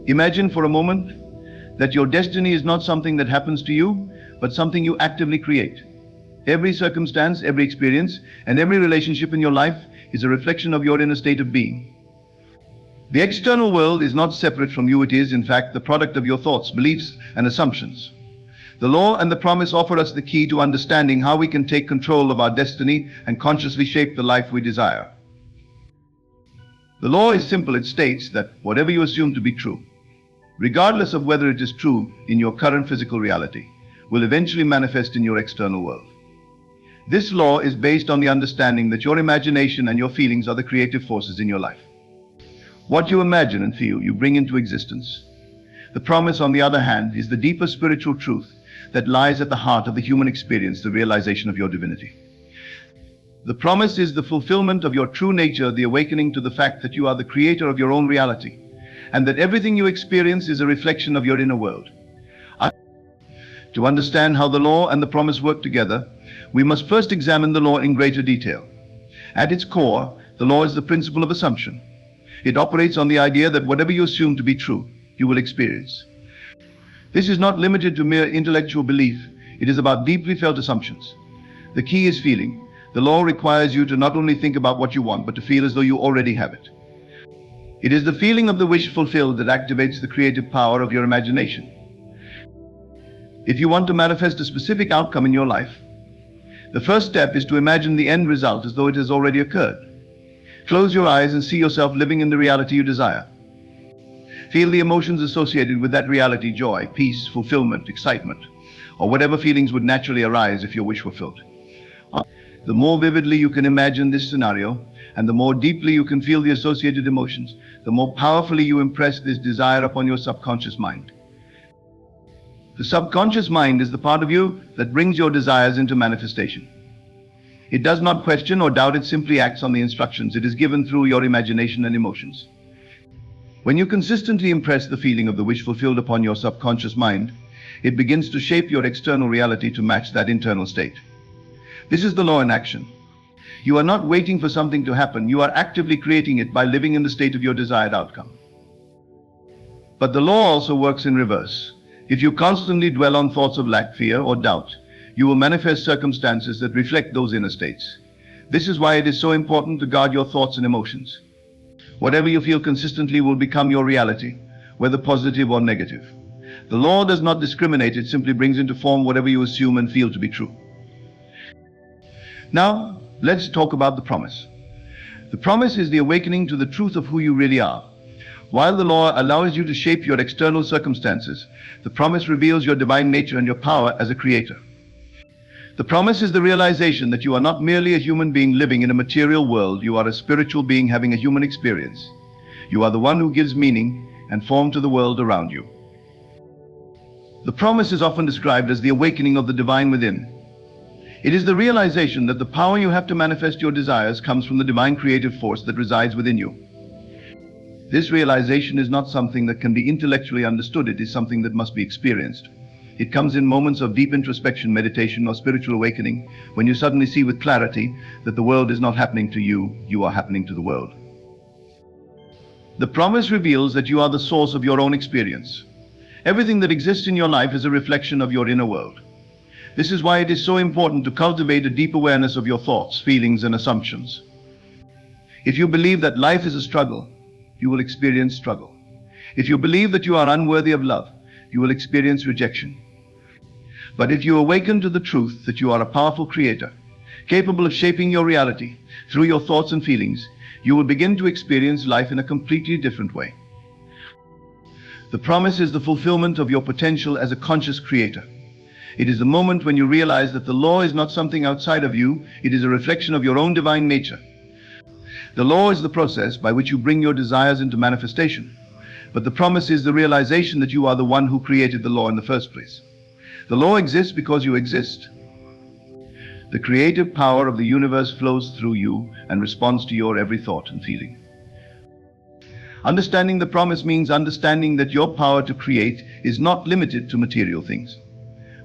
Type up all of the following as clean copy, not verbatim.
Imagine for a moment that your destiny is not something that happens to you, but something you actively create. Every circumstance, every experience, and every relationship in your life is a reflection of your inner state of being. The external world is not separate from you. It is, in fact, the product of your thoughts, beliefs, and assumptions. The law and the promise offer us the key to understanding how we can take control of our destiny and consciously shape the life we desire. The law is simple. It states that whatever you assume to be true, regardless of whether it is true in your current physical reality, will eventually manifest in your external world. This law is based on the understanding that your imagination and your feelings are the creative forces in your life. What you imagine and feel, you bring into existence. The promise, on the other hand, is the deeper spiritual truth that lies at the heart of the human experience, the realization of your divinity. The promise is the fulfillment of your true nature, the awakening to the fact that you are the creator of your own reality, and that everything you experience is a reflection of your inner world. To understand how the law and the promise work together, we must first examine the law in greater detail. At its core, the law is the principle of assumption. It operates on the idea that whatever you assume to be true, you will experience. This is not limited to mere intellectual belief. It is about deeply felt assumptions. The key is feeling. The law requires you to not only think about what you want, but to feel as though you already have it. It is the feeling of the wish fulfilled that activates the creative power of your imagination. If you want to manifest a specific outcome in your life, the first step is to imagine the end result as though it has already occurred. Close your eyes and see yourself living in the reality you desire. Feel the emotions associated with that reality: joy, peace, fulfillment, excitement, or whatever feelings would naturally arise if your wish were fulfilled. The more vividly you can imagine this scenario, and the more deeply you can feel the associated emotions, the more powerfully you impress this desire upon your subconscious mind. The subconscious mind is the part of you that brings your desires into manifestation. It does not question or doubt. It simply acts on the instructions it is given through your imagination and emotions. When you consistently impress the feeling of the wish fulfilled upon your subconscious mind, it begins to shape your external reality to match that internal state. This is the law in action. You are not waiting for something to happen. You are actively creating it by living in the state of your desired outcome. But the law also works in reverse. If you constantly dwell on thoughts of lack, fear, or doubt, you will manifest circumstances that reflect those inner states. This is why it is so important to guard your thoughts and emotions. Whatever you feel consistently will become your reality, whether positive or negative. The law does not discriminate. It simply brings into form whatever you assume and feel to be true. Now, let's talk about the promise. The promise is the awakening to the truth of who you really are. While the law allows you to shape your external circumstances, the promise reveals your divine nature and your power as a creator. The promise is the realization that you are not merely a human being living in a material world. You are a spiritual being having a human experience. You are the one who gives meaning and form to the world around you. The promise is often described as the awakening of the divine within. It is the realization that the power you have to manifest your desires comes from the divine creative force that resides within you. This realization is not something that can be intellectually understood. It is something that must be experienced. It comes in moments of deep introspection, meditation, or spiritual awakening, when you suddenly see with clarity that the world is not happening to you, you are happening to the world. The promise reveals that you are the source of your own experience. Everything that exists in your life is a reflection of your inner world. This is why it is so important to cultivate a deep awareness of your thoughts, feelings, and assumptions. If you believe that life is a struggle, you will experience struggle. If you believe that you are unworthy of love, you will experience rejection. But if you awaken to the truth that you are a powerful creator, capable of shaping your reality through your thoughts and feelings, you will begin to experience life in a completely different way. The promise is the fulfillment of your potential as a conscious creator. It is the moment when you realize that the law is not something outside of you. It is a reflection of your own divine nature. The law is the process by which you bring your desires into manifestation. But the promise is the realization that you are the one who created the law in the first place. The law exists because you exist. The creative power of the universe flows through you and responds to your every thought and feeling. Understanding the promise means understanding that your power to create is not limited to material things.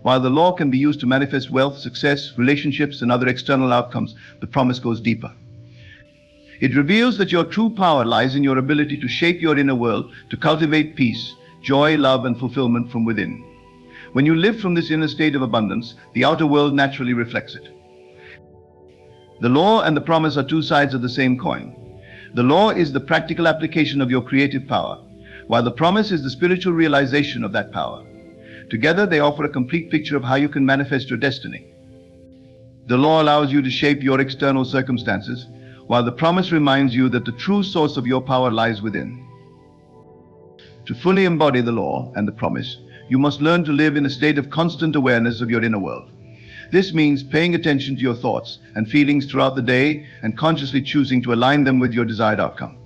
While the law can be used to manifest wealth, success, relationships, and other external outcomes, the promise goes deeper. It reveals that your true power lies in your ability to shape your inner world, to cultivate peace, joy, love, and fulfillment from within. When you live from this inner state of abundance, the outer world naturally reflects it. The law and the promise are two sides of the same coin. The law is the practical application of your creative power, while the promise is the spiritual realization of that power. Together, they offer a complete picture of how you can manifest your destiny. The law allows you to shape your external circumstances, while the promise reminds you that the true source of your power lies within. To fully embody the law and the promise, you must learn to live in a state of constant awareness of your inner world. This means paying attention to your thoughts and feelings throughout the day and consciously choosing to align them with your desired outcome.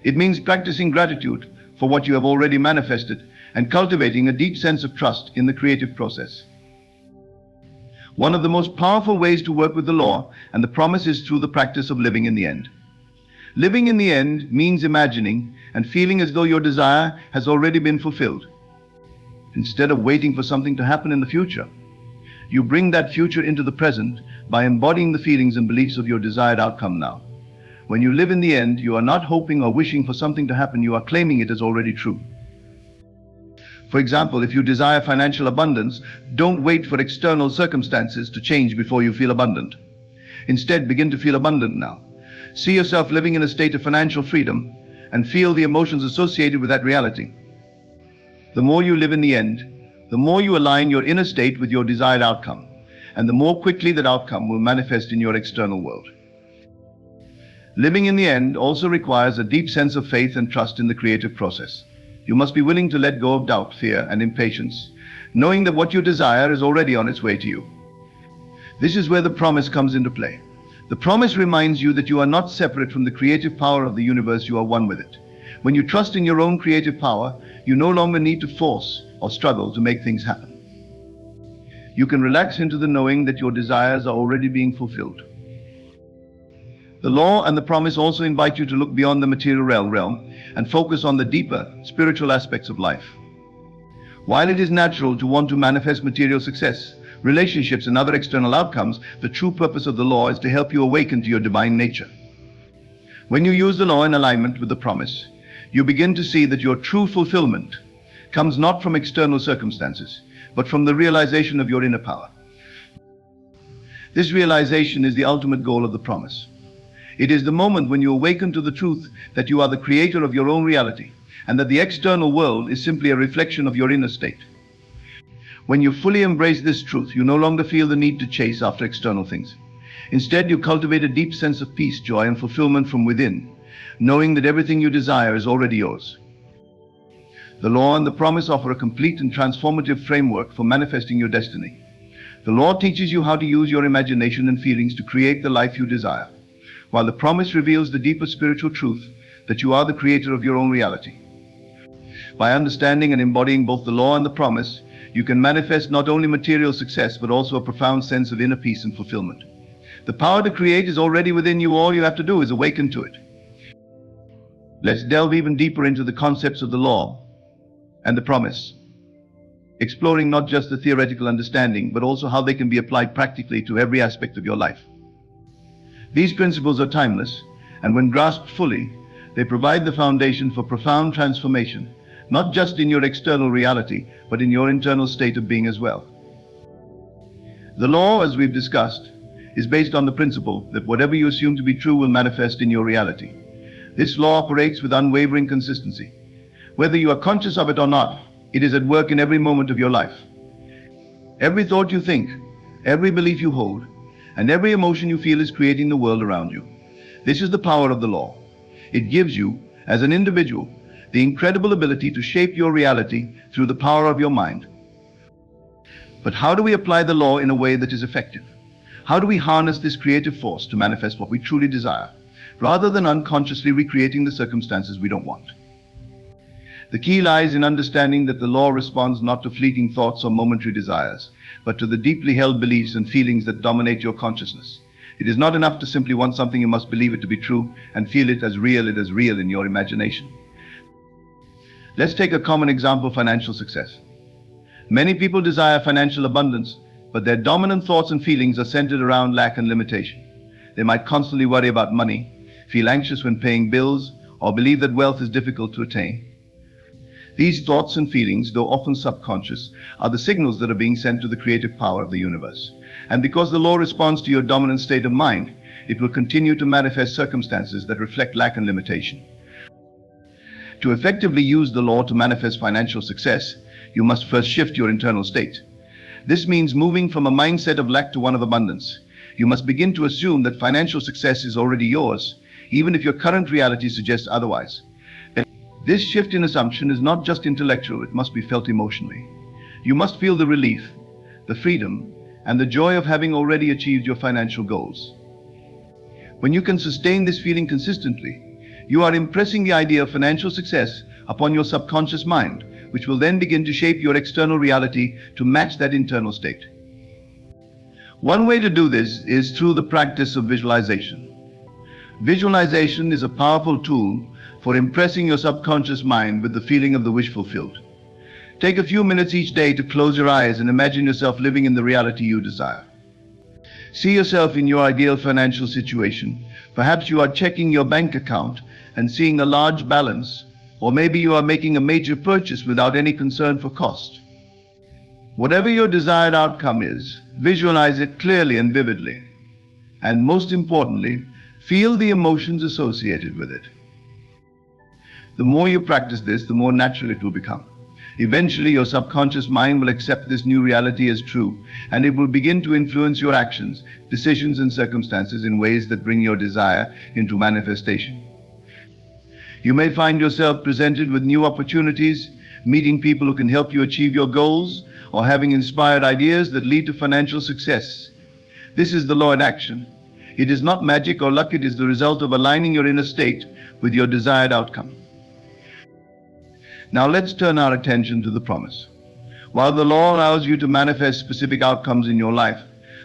It means practicing gratitude for what you have already manifested and cultivating a deep sense of trust in the creative process. One of the most powerful ways to work with the law and the promise is through the practice of living in the end. Living in the end means imagining and feeling as though your desire has already been fulfilled. Instead of waiting for something to happen in the future, you bring that future into the present by embodying the feelings and beliefs of your desired outcome now. When you live in the end, you are not hoping or wishing for something to happen, you are claiming it as already true. For example, if you desire financial abundance, don't wait for external circumstances to change before you feel abundant. Instead, begin to feel abundant now. See yourself living in a state of financial freedom and feel the emotions associated with that reality. The more you live in the end, the more you align your inner state with your desired outcome, and the more quickly that outcome will manifest in your external world. Living in the end also requires a deep sense of faith and trust in the creative process. You must be willing to let go of doubt, fear, and impatience, knowing that what you desire is already on its way to you. This is where the promise comes into play. The promise reminds you that you are not separate from the creative power of the universe, you are one with it. When you trust in your own creative power, you no longer need to force or struggle to make things happen. You can relax into the knowing that your desires are already being fulfilled. The law and the promise also invite you to look beyond the material realm and focus on the deeper spiritual aspects of life. While it is natural to want to manifest material success, relationships, and other external outcomes, the true purpose of the law is to help you awaken to your divine nature. When you use the law in alignment with the promise, you begin to see that your true fulfillment comes not from external circumstances, but from the realization of your inner power. This realization is the ultimate goal of the promise. It is the moment when you awaken to the truth that you are the creator of your own reality, and that the external world is simply a reflection of your inner state. When you fully embrace this truth, you no longer feel the need to chase after external things. Instead, you cultivate a deep sense of peace, joy, and fulfillment from within, knowing that everything you desire is already yours. The law and the promise offer a complete and transformative framework for manifesting your destiny. The law teaches you how to use your imagination and feelings to create the life you desire, while the promise reveals the deeper spiritual truth that you are the creator of your own reality. By understanding and embodying both the law and the promise, you can manifest not only material success, but also a profound sense of inner peace and fulfillment. The power to create is already within you. All you have to do is awaken to it. Let's delve even deeper into the concepts of the law and the promise, exploring not just the theoretical understanding, but also how they can be applied practically to every aspect of your life. These principles are timeless, and when grasped fully, they provide the foundation for profound transformation, not just in your external reality, but in your internal state of being as well. The law, as we've discussed, is based on the principle that whatever you assume to be true will manifest in your reality. This law operates with unwavering consistency. Whether you are conscious of it or not, it is at work in every moment of your life. Every thought you think, every belief you hold, and every emotion you feel is creating the world around you. This is the power of the law. It gives you, as an individual, the incredible ability to shape your reality through the power of your mind. But how do we apply the law in a way that is effective? How do we harness this creative force to manifest what we truly desire, rather than unconsciously recreating the circumstances we don't want? The key lies in understanding that the law responds not to fleeting thoughts or momentary desires, but to the deeply held beliefs and feelings that dominate your consciousness. It is not enough to simply want something. You must believe it to be true and feel it as real in your imagination. Let's take a common example: financial success. Many people desire financial abundance, but their dominant thoughts and feelings are centered around lack and limitation. They might constantly worry about money, feel anxious when paying bills, or believe that wealth is difficult to attain. These thoughts and feelings, though often subconscious, are the signals that are being sent to the creative power of the universe. And because the law responds to your dominant state of mind, it will continue to manifest circumstances that reflect lack and limitation. To effectively use the law to manifest financial success, you must first shift your internal state. This means moving from a mindset of lack to one of abundance. You must begin to assume that financial success is already yours, even if your current reality suggests otherwise. This shift in assumption is not just intellectual, it must be felt emotionally. You must feel the relief, the freedom, and the joy of having already achieved your financial goals. When you can sustain this feeling consistently, you are impressing the idea of financial success upon your subconscious mind, which will then begin to shape your external reality to match that internal state. One way to do this is through the practice of visualization. Visualization is a powerful tool for impressing your subconscious mind with the feeling of the wish fulfilled. Take a few minutes each day to close your eyes and imagine yourself living in the reality you desire. See yourself in your ideal financial situation. Perhaps you are checking your bank account and seeing a large balance, or maybe you are making a major purchase without any concern for cost. Whatever your desired outcome is, visualize it clearly and vividly. And most importantly, feel the emotions associated with it. The more you practice this, the more natural it will become. Eventually, your subconscious mind will accept this new reality as true, and it will begin to influence your actions, decisions, and circumstances in ways that bring your desire into manifestation. You may find yourself presented with new opportunities, meeting people who can help you achieve your goals, or having inspired ideas that lead to financial success. This is the law in action. It is not magic or luck, it is the result of aligning your inner state with your desired outcome. Now let's turn our attention to the promise. While the law allows you to manifest specific outcomes in your life,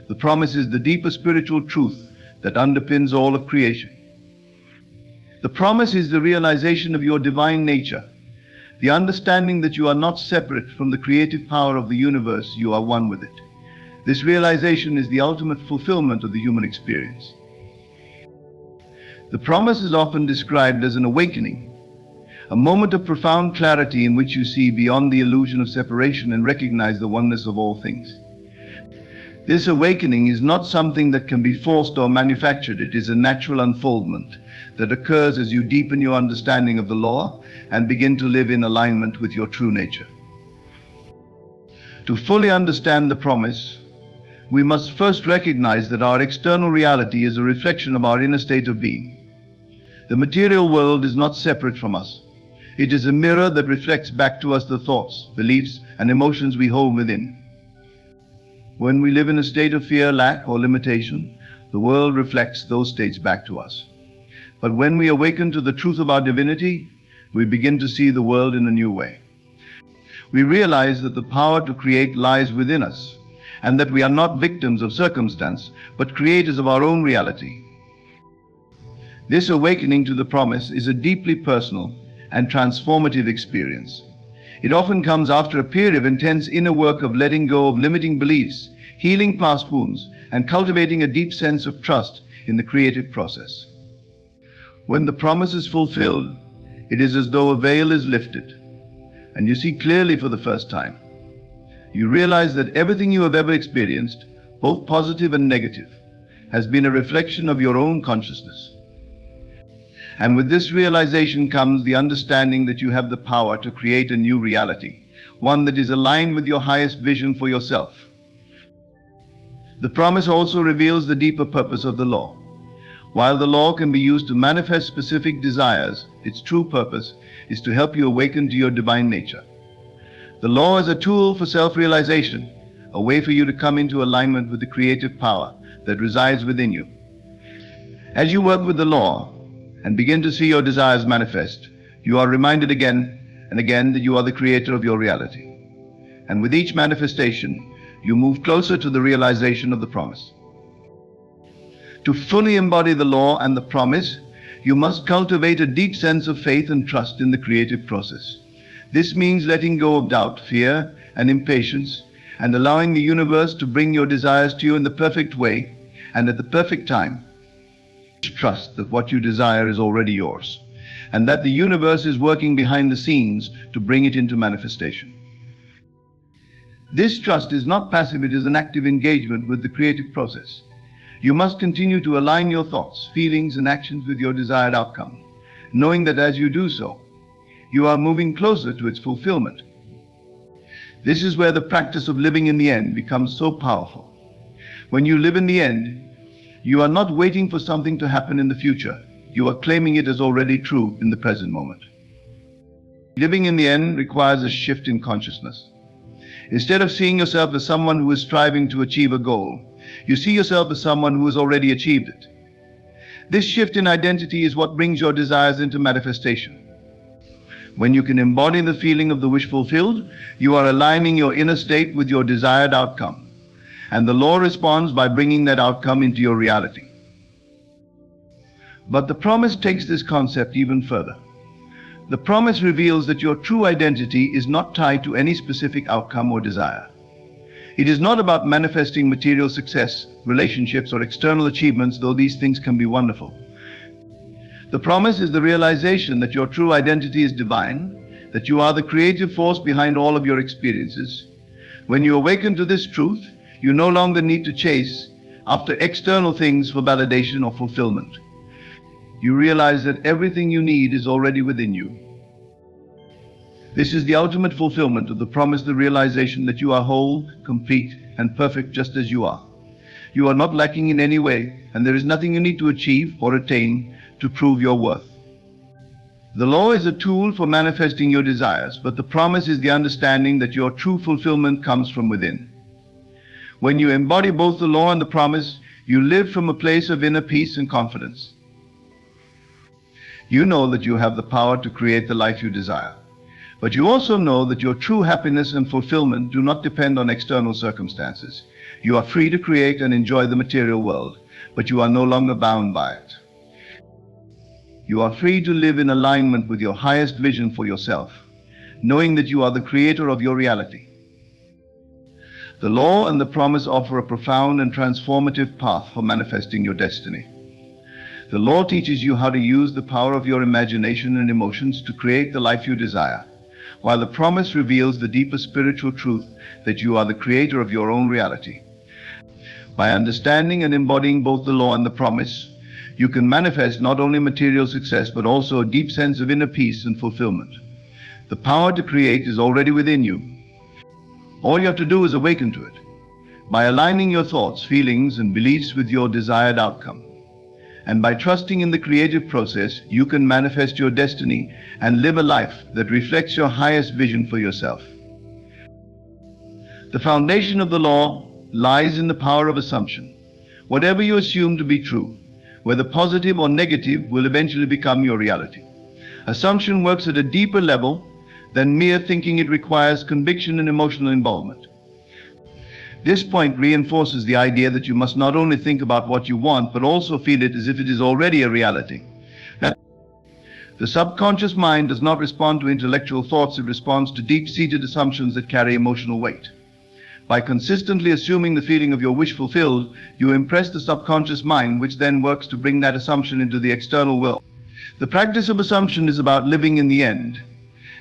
the promise is the deeper spiritual truth that underpins all of creation. The promise is the realization of your divine nature, the understanding that you are not separate from the creative power of the universe, you are one with it. This realization is the ultimate fulfillment of the human experience. The promise is often described as an awakening, a moment of profound clarity in which you see beyond the illusion of separation and recognize the oneness of all things. This awakening is not something that can be forced or manufactured. It is a natural unfoldment that occurs as you deepen your understanding of the law and begin to live in alignment with your true nature. To fully understand the promise, we must first recognize that our external reality is a reflection of our inner state of being. The material world is not separate from us. It is a mirror that reflects back to us the thoughts, beliefs, and emotions we hold within. When we live in a state of fear, lack, or limitation, the world reflects those states back to us. But when we awaken to the truth of our divinity, we begin to see the world in a new way. We realize that the power to create lies within us, and that we are not victims of circumstance, but creators of our own reality. This awakening to the promise is a deeply personal and transformative experience. It often comes after a period of intense inner work of letting go of limiting beliefs, healing past wounds, and cultivating a deep sense of trust in the creative process. When the promise is fulfilled, it is as though a veil is lifted, and you see clearly for the first time. You realize that everything you have ever experienced, both positive and negative, has been a reflection of your own consciousness. And with this realization comes the understanding that you have the power to create a new reality, one that is aligned with your highest vision for yourself. The promise also reveals the deeper purpose of the law. While the law can be used to manifest specific desires, its true purpose is to help you awaken to your divine nature. The law is a tool for self-realization, a way for you to come into alignment with the creative power that resides within you. As you work with the law and begin to see your desires manifest, you are reminded again and again that you are the creator of your reality. And with each manifestation, you move closer to the realization of the promise. To fully embody the law and the promise, you must cultivate a deep sense of faith and trust in the creative process. This means letting go of doubt, fear, and impatience, and allowing the universe to bring your desires to you in the perfect way and at the perfect time. trust that what you desire is already yours, and that the universe is working behind the scenes to bring it into manifestation. This trust is not passive, it is an active engagement with the creative process. You must continue to align your thoughts, feelings, and actions with your desired outcome, knowing that as you do so, you are moving closer to its fulfillment. This is where the practice of living in the end becomes so powerful. When you live in the end, you are not waiting for something to happen in the future. You are claiming it as already true in the present moment. Living in the end requires a shift in consciousness. Instead of seeing yourself as someone who is striving to achieve a goal, you see yourself as someone who has already achieved it. This shift in identity is what brings your desires into manifestation. When you can embody the feeling of the wish fulfilled, you are aligning your inner state with your desired outcome, and the law responds by bringing that outcome into your reality. But the promise takes this concept even further. The promise reveals that your true identity is not tied to any specific outcome or desire. It is not about manifesting material success, relationships, or external achievements, though these things can be wonderful. The promise is the realization that your true identity is divine, that you are the creative force behind all of your experiences. When you awaken to this truth, you no longer need to chase after external things for validation or fulfillment. You realize that everything you need is already within you. This is the ultimate fulfillment of the promise, the realization that you are whole, complete, and perfect just as you are. You are not lacking in any way, and there is nothing you need to achieve or attain to prove your worth. The law is a tool for manifesting your desires, but the promise is the understanding that your true fulfillment comes from within. When you embody both the law and the promise, you live from a place of inner peace and confidence. You know that you have the power to create the life you desire, but you also know that your true happiness and fulfillment do not depend on external circumstances. You are free to create and enjoy the material world, but you are no longer bound by it. You are free to live in alignment with your highest vision for yourself, knowing that you are the creator of your reality. The law and the promise offer a profound and transformative path for manifesting your destiny. The law teaches you how to use the power of your imagination and emotions to create the life you desire, while the promise reveals the deeper spiritual truth that you are the creator of your own reality. By understanding and embodying both the law and the promise, you can manifest not only material success, but also a deep sense of inner peace and fulfillment. The power to create is already within you. All you have to do is awaken to it, by aligning your thoughts, feelings, and beliefs with your desired outcome. And by trusting in the creative process, you can manifest your destiny and live a life that reflects your highest vision for yourself. The foundation of the law lies in the power of assumption. Whatever you assume to be true, whether positive or negative, will eventually become your reality. Assumption works at a deeper level than mere thinking. It requires conviction and emotional involvement. This point reinforces the idea that you must not only think about what you want, but also feel it as if it is already a reality. The subconscious mind does not respond to intellectual thoughts, it responds to deep-seated assumptions that carry emotional weight. By consistently assuming the feeling of your wish fulfilled, you impress the subconscious mind, which then works to bring that assumption into the external world. The practice of assumption is about living in the end,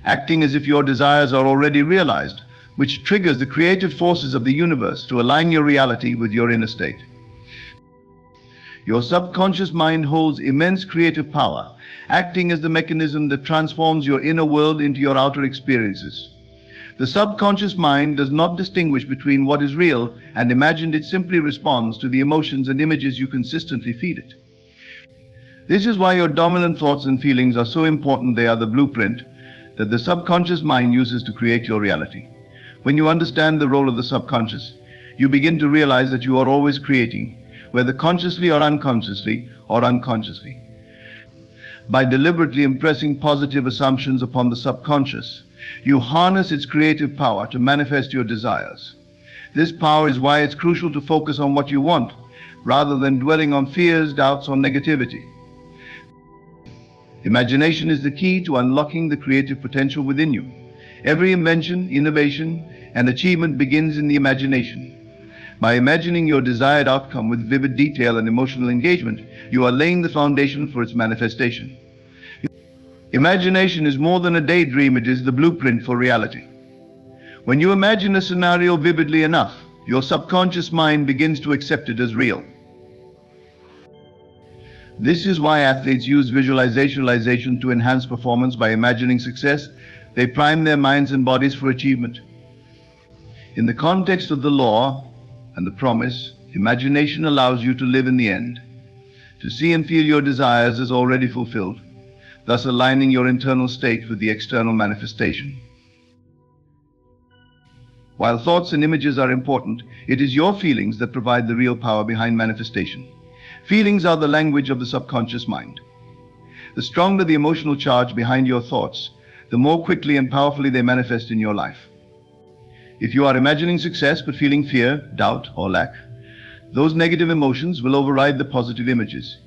acting as if your desires are already realized, which triggers the creative forces of the universe to align your reality with your inner state. Your subconscious mind holds immense creative power, acting as the mechanism that transforms your inner world into your outer experiences. The subconscious mind does not distinguish between what is real and imagined. It simply responds to the emotions and images you consistently feed it. This is why your dominant thoughts and feelings are so important. They are the blueprint that the subconscious mind uses to create your reality. When you understand the role of the subconscious, you begin to realize that you are always creating, whether consciously or unconsciously. By deliberately impressing positive assumptions upon the subconscious, you harness its creative power to manifest your desires. This power is why it's crucial to focus on what you want, rather than dwelling on fears, doubts, or negativity. Imagination is the key to unlocking the creative potential within you. Every invention, innovation, and achievement begins in the imagination. By imagining your desired outcome with vivid detail and emotional engagement, you are laying the foundation for its manifestation. Imagination is more than a daydream, it is the blueprint for reality. When you imagine a scenario vividly enough, your subconscious mind begins to accept it as real. This is why athletes use visualization to enhance performance. By imagining success, they prime their minds and bodies for achievement. In the context of the law and the promise, imagination allows you to live in the end, to see and feel your desires as already fulfilled, thus aligning your internal state with the external manifestation. While thoughts and images are important, it is your feelings that provide the real power behind manifestation. Feelings are the language of the subconscious mind. The stronger the emotional charge behind your thoughts, the more quickly and powerfully they manifest in your life. If you are imagining success but feeling fear, doubt, or lack, those negative emotions will override the positive images.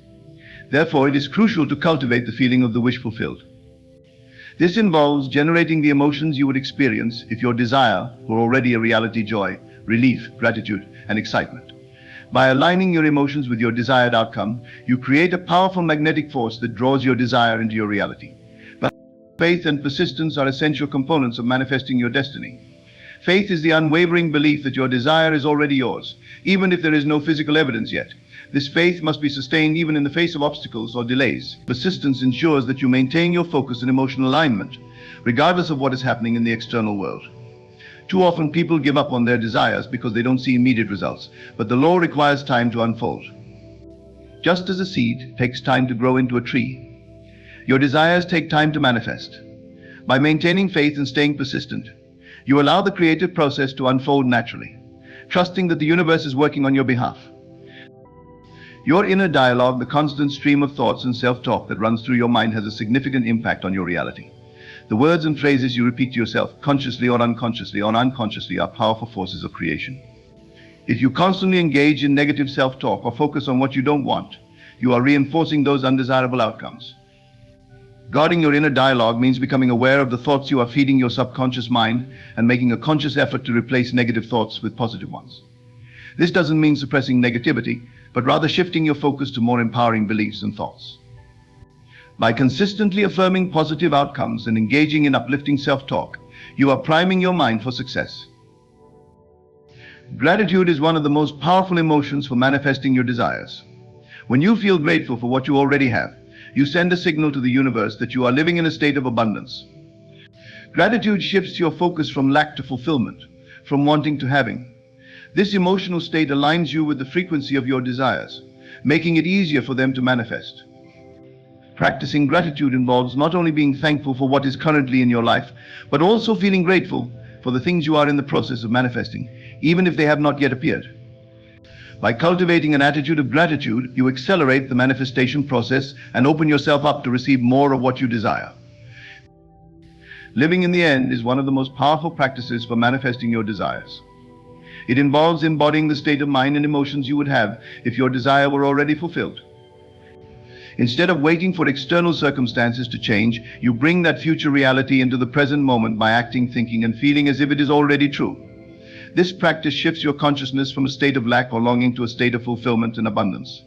Therefore, it is crucial to cultivate the feeling of the wish fulfilled. This involves generating the emotions you would experience if your desire were already a reality: joy, relief, gratitude, and excitement. By aligning your emotions with your desired outcome, you create a powerful magnetic force that draws your desire into your reality. But faith and persistence are essential components of manifesting your destiny. Faith is the unwavering belief that your desire is already yours, even if there is no physical evidence yet. This faith must be sustained even in the face of obstacles or delays. Persistence ensures that you maintain your focus and emotional alignment, regardless of what is happening in the external world. Too often people give up on their desires because they don't see immediate results, but the law requires time to unfold. Just as a seed takes time to grow into a tree, your desires take time to manifest. By maintaining faith and staying persistent, you allow the creative process to unfold naturally, trusting that the universe is working on your behalf. Your inner dialogue, the constant stream of thoughts and self-talk that runs through your mind, has a significant impact on your reality. The words and phrases you repeat to yourself, consciously or unconsciously, are powerful forces of creation. If you constantly engage in negative self-talk or focus on what you don't want, you are reinforcing those undesirable outcomes. Guarding your inner dialogue means becoming aware of the thoughts you are feeding your subconscious mind and making a conscious effort to replace negative thoughts with positive ones. This doesn't mean suppressing negativity, but rather shifting your focus to more empowering beliefs and thoughts. By consistently affirming positive outcomes and engaging in uplifting self-talk, you are priming your mind for success. Gratitude is one of the most powerful emotions for manifesting your desires. When you feel grateful for what you already have, you send a signal to the universe that you are living in a state of abundance. Gratitude shifts your focus from lack to fulfillment, from wanting to having. This emotional state aligns you with the frequency of your desires, making it easier for them to manifest. Practicing gratitude involves not only being thankful for what is currently in your life, but also feeling grateful for the things you are in the process of manifesting, even if they have not yet appeared. By cultivating an attitude of gratitude, you accelerate the manifestation process and open yourself up to receive more of what you desire. Living in the end is one of the most powerful practices for manifesting your desires. It involves embodying the state of mind and emotions you would have if your desire were already fulfilled. Instead of waiting for external circumstances to change, you bring that future reality into the present moment by acting, thinking, and feeling as if it is already true. This practice shifts your consciousness from a state of lack or longing to a state of fulfillment and abundance.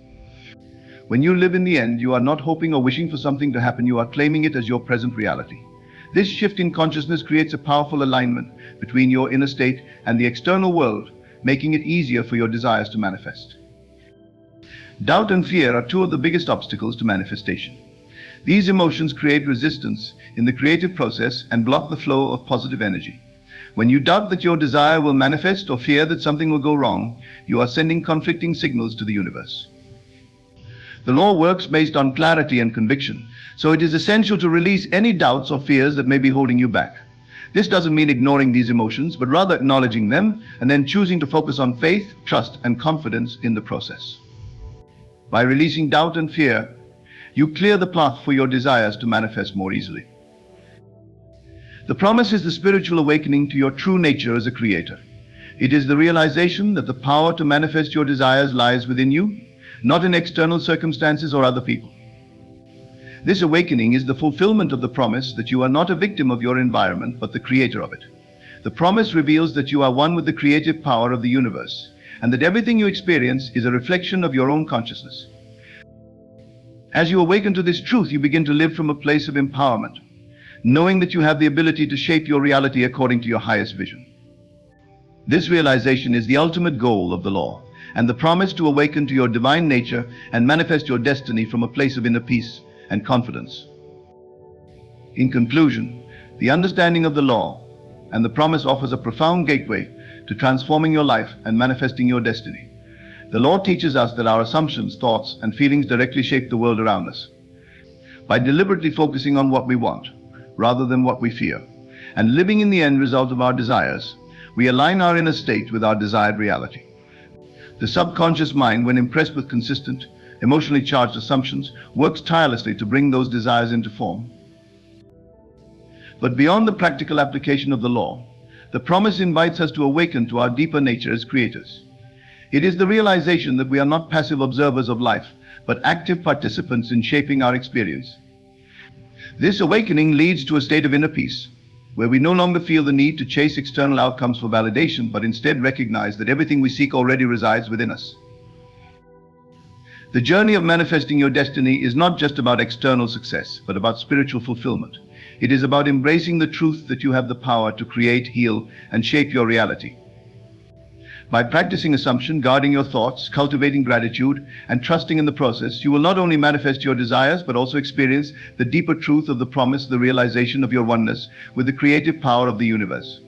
When you live in the end, you are not hoping or wishing for something to happen, you are claiming it as your present reality. This shift in consciousness creates a powerful alignment between your inner state and the external world, making it easier for your desires to manifest. Doubt and fear are two of the biggest obstacles to manifestation. These emotions create resistance in the creative process and block the flow of positive energy. When you doubt that your desire will manifest or fear that something will go wrong, you are sending conflicting signals to the universe. The law works based on clarity and conviction, so it is essential to release any doubts or fears that may be holding you back. This doesn't mean ignoring these emotions, but rather acknowledging them and then choosing to focus on faith, trust, and confidence in the process. By releasing doubt and fear, you clear the path for your desires to manifest more easily. The promise is the spiritual awakening to your true nature as a creator. It is the realization that the power to manifest your desires lies within you, not in external circumstances or other people. This awakening is the fulfillment of the promise that you are not a victim of your environment, but the creator of it. The promise reveals that you are one with the creative power of the universe, and that everything you experience is a reflection of your own consciousness. As you awaken to this truth, you begin to live from a place of empowerment, knowing that you have the ability to shape your reality according to your highest vision. This realization is the ultimate goal of the law, and the promise to awaken to your divine nature and manifest your destiny from a place of inner peace and confidence. In conclusion, the understanding of the law and the promise offers a profound gateway to transforming your life and manifesting your destiny. The law teaches us that our assumptions, thoughts, and feelings directly shape the world around us. By deliberately focusing on what we want, rather than what we fear, and living in the end result of our desires, we align our inner state with our desired reality. The subconscious mind, when impressed with consistent, emotionally charged assumptions, works tirelessly to bring those desires into form. But beyond the practical application of the law, the promise invites us to awaken to our deeper nature as creators. It is the realization that we are not passive observers of life, but active participants in shaping our experience. This awakening leads to a state of inner peace, where we no longer feel the need to chase external outcomes for validation, but instead recognize that everything we seek already resides within us. The journey of manifesting your destiny is not just about external success, but about spiritual fulfillment. It is about embracing the truth that you have the power to create, heal, and shape your reality. By practicing assumption, guarding your thoughts, cultivating gratitude, and trusting in the process, you will not only manifest your desires, but also experience the deeper truth of the promise, the realization of your oneness with the creative power of the universe.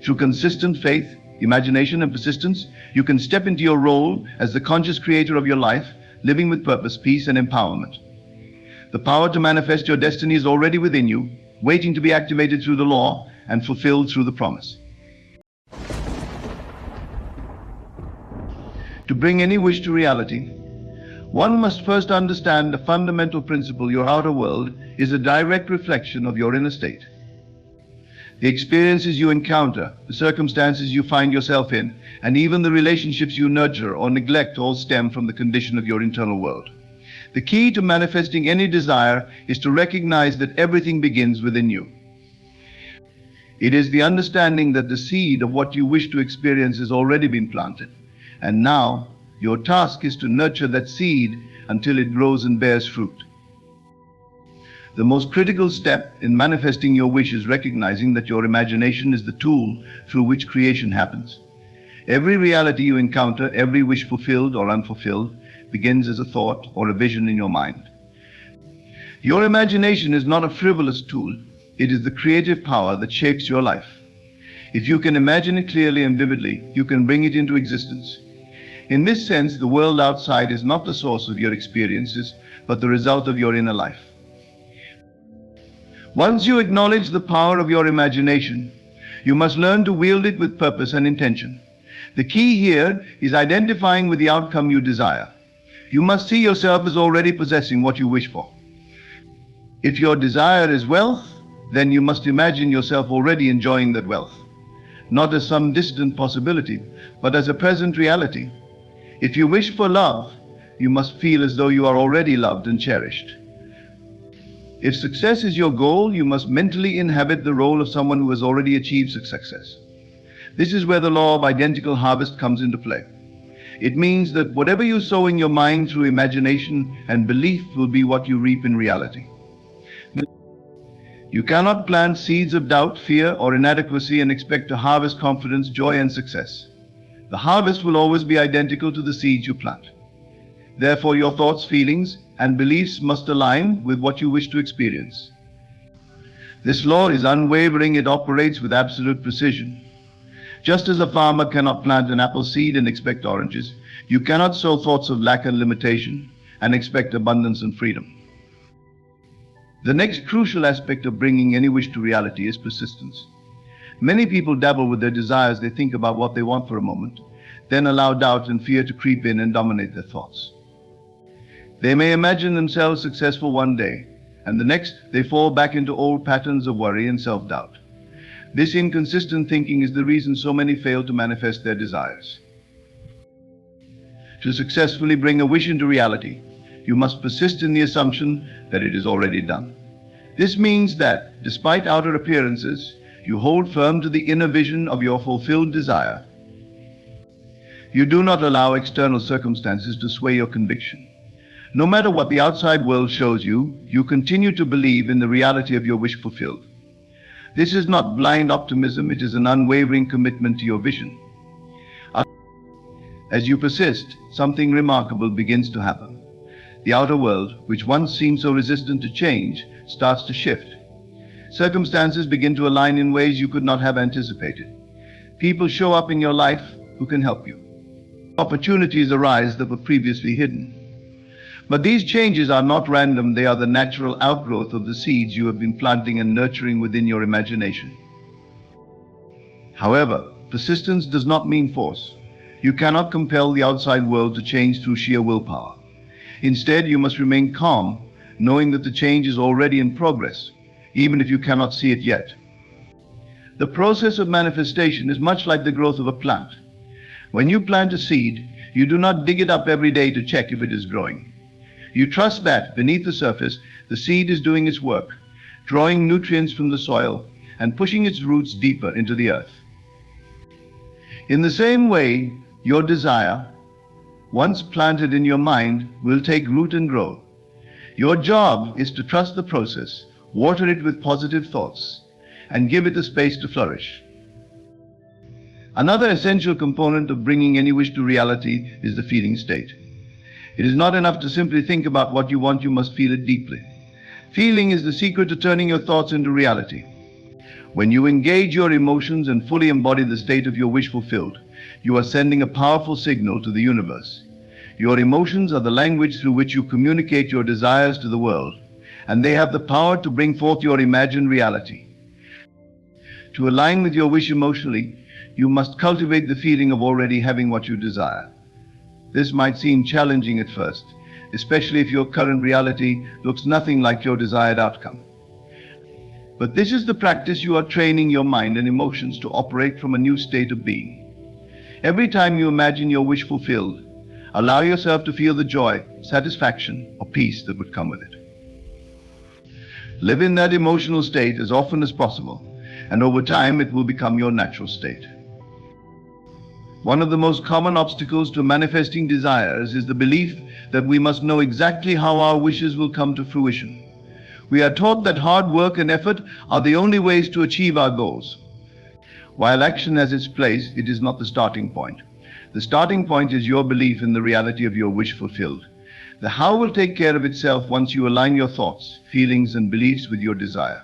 Through consistent faith, imagination, and persistence, you can step into your role as the conscious creator of your life, living with purpose, peace, and empowerment. The power to manifest your destiny is already within you, waiting to be activated through the law and fulfilled through the promise. To bring any wish to reality, one must first understand the fundamental principle: your outer world is a direct reflection of your inner state. The experiences you encounter, the circumstances you find yourself in, and even the relationships you nurture or neglect all stem from the condition of your internal world. The key to manifesting any desire is to recognize that everything begins within you. It is the understanding that the seed of what you wish to experience has already been planted, and now your task is to nurture that seed until it grows and bears fruit. The most critical step in manifesting your wish is recognizing that your imagination is the tool through which creation happens. Every reality you encounter, every wish fulfilled or unfulfilled, begins as a thought or a vision in your mind. Your imagination is not a frivolous tool. It is the creative power that shapes your life. If you can imagine it clearly and vividly, you can bring it into existence. In this sense, the world outside is not the source of your experiences, but the result of your inner life. Once you acknowledge the power of your imagination, you must learn to wield it with purpose and intention. The key here is identifying with the outcome you desire. You must see yourself as already possessing what you wish for. If your desire is wealth, then you must imagine yourself already enjoying that wealth, not as some distant possibility, but as a present reality. If you wish for love, you must feel as though you are already loved and cherished. If success is your goal, you must mentally inhabit the role of someone who has already achieved success. This is where the law of identical harvest comes into play. It means that whatever you sow in your mind through imagination and belief will be what you reap in reality. You cannot plant seeds of doubt, fear, or inadequacy and expect to harvest confidence, joy, and success. The harvest will always be identical to the seeds you plant. Therefore, your thoughts, feelings, and beliefs must align with what you wish to experience. This law is unwavering. It operates with absolute precision. Just as a farmer cannot plant an apple seed and expect oranges, you cannot sow thoughts of lack and limitation and expect abundance and freedom. The next crucial aspect of bringing any wish to reality is persistence. Many people dabble with their desires. They think about what they want for a moment, then allow doubt and fear to creep in and dominate their thoughts. They may imagine themselves successful one day, and the next they fall back into old patterns of worry and self-doubt. This inconsistent thinking is the reason so many fail to manifest their desires. To successfully bring a wish into reality, you must persist in the assumption that it is already done. This means that, despite outer appearances, you hold firm to the inner vision of your fulfilled desire. You do not allow external circumstances to sway your conviction. No matter what the outside world shows you, you continue to believe in the reality of your wish fulfilled. This is not blind optimism, it is an unwavering commitment to your vision. As you persist, something remarkable begins to happen. The outer world, which once seemed so resistant to change, starts to shift. Circumstances begin to align in ways you could not have anticipated. People show up in your life who can help you. Opportunities arise that were previously hidden. But these changes are not random, they are the natural outgrowth of the seeds you have been planting and nurturing within your imagination. However, persistence does not mean force. You cannot compel the outside world to change through sheer willpower. Instead, you must remain calm, knowing that the change is already in progress, even if you cannot see it yet. The process of manifestation is much like the growth of a plant. When you plant a seed, you do not dig it up every day to check if it is growing. You trust that, beneath the surface, the seed is doing its work, drawing nutrients from the soil and pushing its roots deeper into the earth. In the same way, your desire, once planted in your mind, will take root and grow. Your job is to trust the process, water it with positive thoughts, and give it the space to flourish. Another essential component of bringing any wish to reality is the feeling state. It is not enough to simply think about what you want, you must feel it deeply. Feeling is the secret to turning your thoughts into reality. When you engage your emotions and fully embody the state of your wish fulfilled, you are sending a powerful signal to the universe. Your emotions are the language through which you communicate your desires to the world, and they have the power to bring forth your imagined reality. To align with your wish emotionally, you must cultivate the feeling of already having what you desire. This might seem challenging at first, especially if your current reality looks nothing like your desired outcome. But this is the practice you are training your mind and emotions to operate from a new state of being. Every time you imagine your wish fulfilled, allow yourself to feel the joy, satisfaction, or peace that would come with it. Live in that emotional state as often as possible, and over time it will become your natural state. One of the most common obstacles to manifesting desires is the belief that we must know exactly how our wishes will come to fruition. We are taught that hard work and effort are the only ways to achieve our goals. While action has its place, it is not the starting point. The starting point is your belief in the reality of your wish fulfilled. The how will take care of itself once you align your thoughts, feelings, and beliefs with your desire.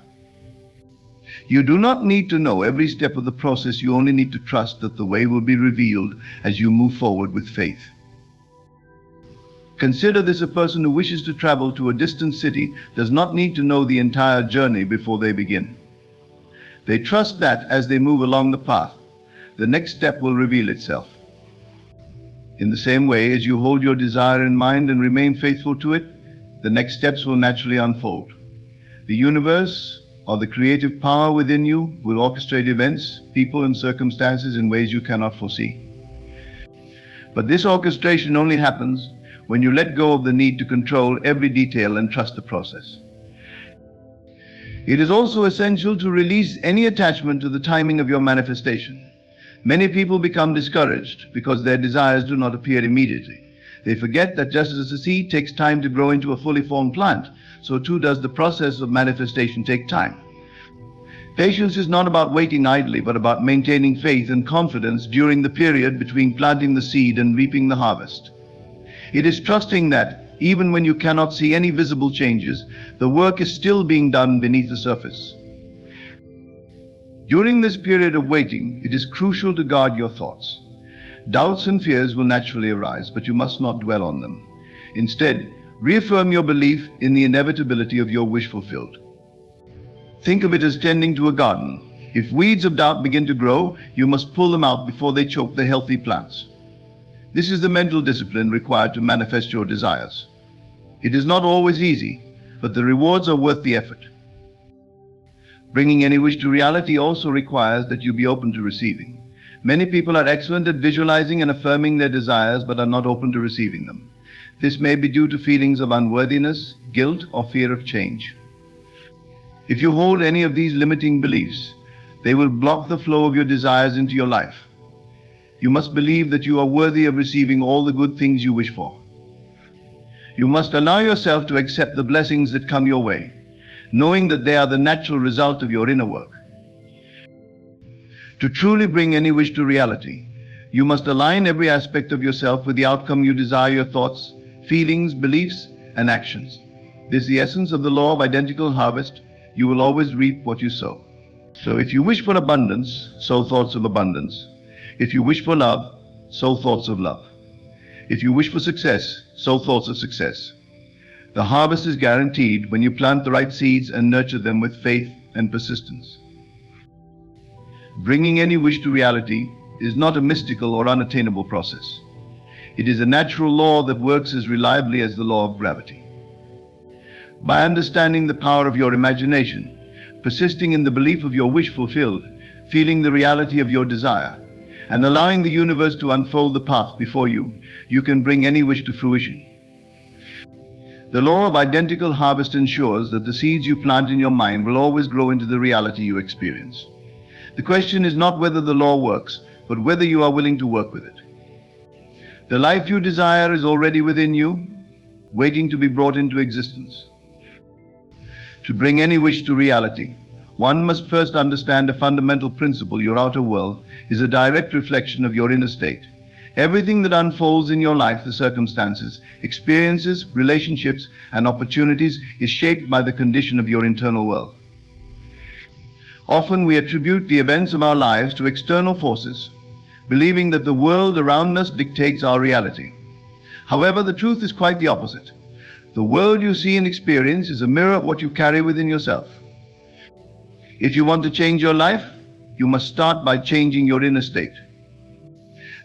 You do not need to know every step of the process, you only need to trust that the way will be revealed as you move forward with faith. Consider this: a person who wishes to travel to a distant city does not need to know the entire journey before they begin. They trust that as they move along the path, the next step will reveal itself. In the same way, as you hold your desire in mind and remain faithful to it, the next steps will naturally unfold. The universe, or the creative power within you, will orchestrate events, people, and circumstances in ways you cannot foresee. But this orchestration only happens when you let go of the need to control every detail and trust the process. It is also essential to release any attachment to the timing of your manifestation. Many people become discouraged because their desires do not appear immediately. They forget that just as a seed takes time to grow into a fully formed plant, so too does the process of manifestation take time. Patience is not about waiting idly, but about maintaining faith and confidence during the period between planting the seed and reaping the harvest. It is trusting that, even when you cannot see any visible changes, the work is still being done beneath the surface. During this period of waiting, it is crucial to guard your thoughts. Doubts and fears will naturally arise, but you must not dwell on them. Instead, reaffirm your belief in the inevitability of your wish fulfilled. Think of it as tending to a garden. If weeds of doubt begin to grow, you must pull them out before they choke the healthy plants. This is the mental discipline required to manifest your desires. It is not always easy, but the rewards are worth the effort. Bringing any wish to reality also requires that you be open to receiving. Many people are excellent at visualizing and affirming their desires, but are not open to receiving them. This may be due to feelings of unworthiness, guilt, or fear of change. If you hold any of these limiting beliefs, they will block the flow of your desires into your life. You must believe that you are worthy of receiving all the good things you wish for. You must allow yourself to accept the blessings that come your way, knowing that they are the natural result of your inner work. To truly bring any wish to reality, you must align every aspect of yourself with the outcome you desire, your thoughts, feelings, beliefs, and actions. This is the essence of the law of identical harvest. You will always reap what you sow. So if you wish for abundance, sow thoughts of abundance. If you wish for love, sow thoughts of love. If you wish for success, sow thoughts of success. The harvest is guaranteed when you plant the right seeds and nurture them with faith and persistence. Bringing any wish to reality is not a mystical or unattainable process. It is a natural law that works as reliably as the law of gravity. By understanding the power of your imagination, persisting in the belief of your wish fulfilled, feeling the reality of your desire, and allowing the universe to unfold the path before you, you can bring any wish to fruition. The law of identical harvest ensures that the seeds you plant in your mind will always grow into the reality you experience. The question is not whether the law works, but whether you are willing to work with it. The life you desire is already within you, waiting to be brought into existence. To bring any wish to reality, one must first understand a fundamental principle: your outer world is a direct reflection of your inner state. Everything that unfolds in your life, the circumstances, experiences, relationships, and opportunities, is shaped by the condition of your internal world. Often we attribute the events of our lives to external forces, believing that the world around us dictates our reality. However, the truth is quite the opposite. The world you see and experience is a mirror of what you carry within yourself. If you want to change your life, you must start by changing your inner state.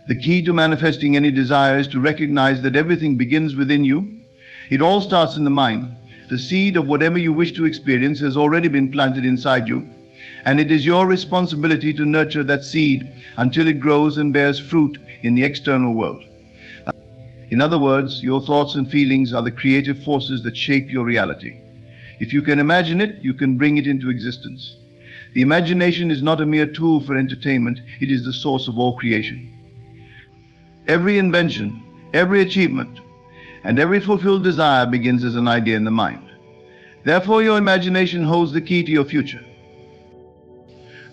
The key to manifesting any desire is to recognize that everything begins within you. It all starts in the mind. The seed of whatever you wish to experience has already been planted inside you, and it is your responsibility to nurture that seed until it grows and bears fruit in the external world. In other words, your thoughts and feelings are the creative forces that shape your reality. If you can imagine it, you can bring it into existence. The imagination is not a mere tool for entertainment, it is the source of all creation. Every invention, every achievement, and every fulfilled desire begins as an idea in the mind. Therefore, your imagination holds the key to your future.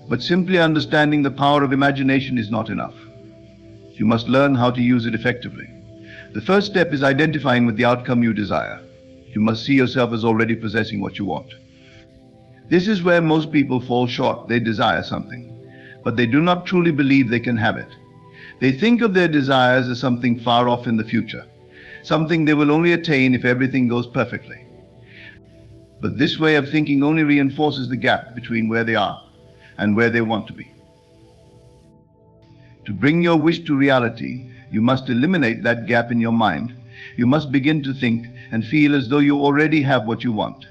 But simply understanding the power of imagination is not enough. You must learn how to use it effectively. The first step is identifying with the outcome you desire. You must see yourself as already possessing what you want. This is where most people fall short. They desire something, but they do not truly believe they can have it. They think of their desires as something far off in the future, something they will only attain if everything goes perfectly. But this way of thinking only reinforces the gap between where they are and where they want to be. To bring your wish to reality, you must eliminate that gap in your mind. You must begin to think and feel as though you already have what you want.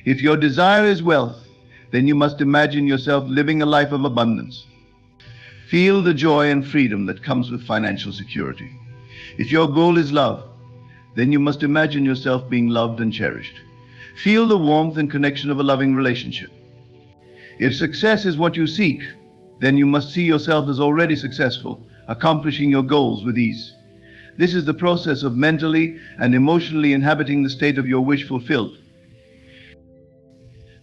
If your desire is wealth, then you must imagine yourself living a life of abundance. Feel the joy and freedom that comes with financial security. If your goal is love, then you must imagine yourself being loved and cherished. Feel the warmth and connection of a loving relationship. If success is what you seek, then you must see yourself as already successful, accomplishing your goals with ease. This is the process of mentally and emotionally inhabiting the state of your wish fulfilled.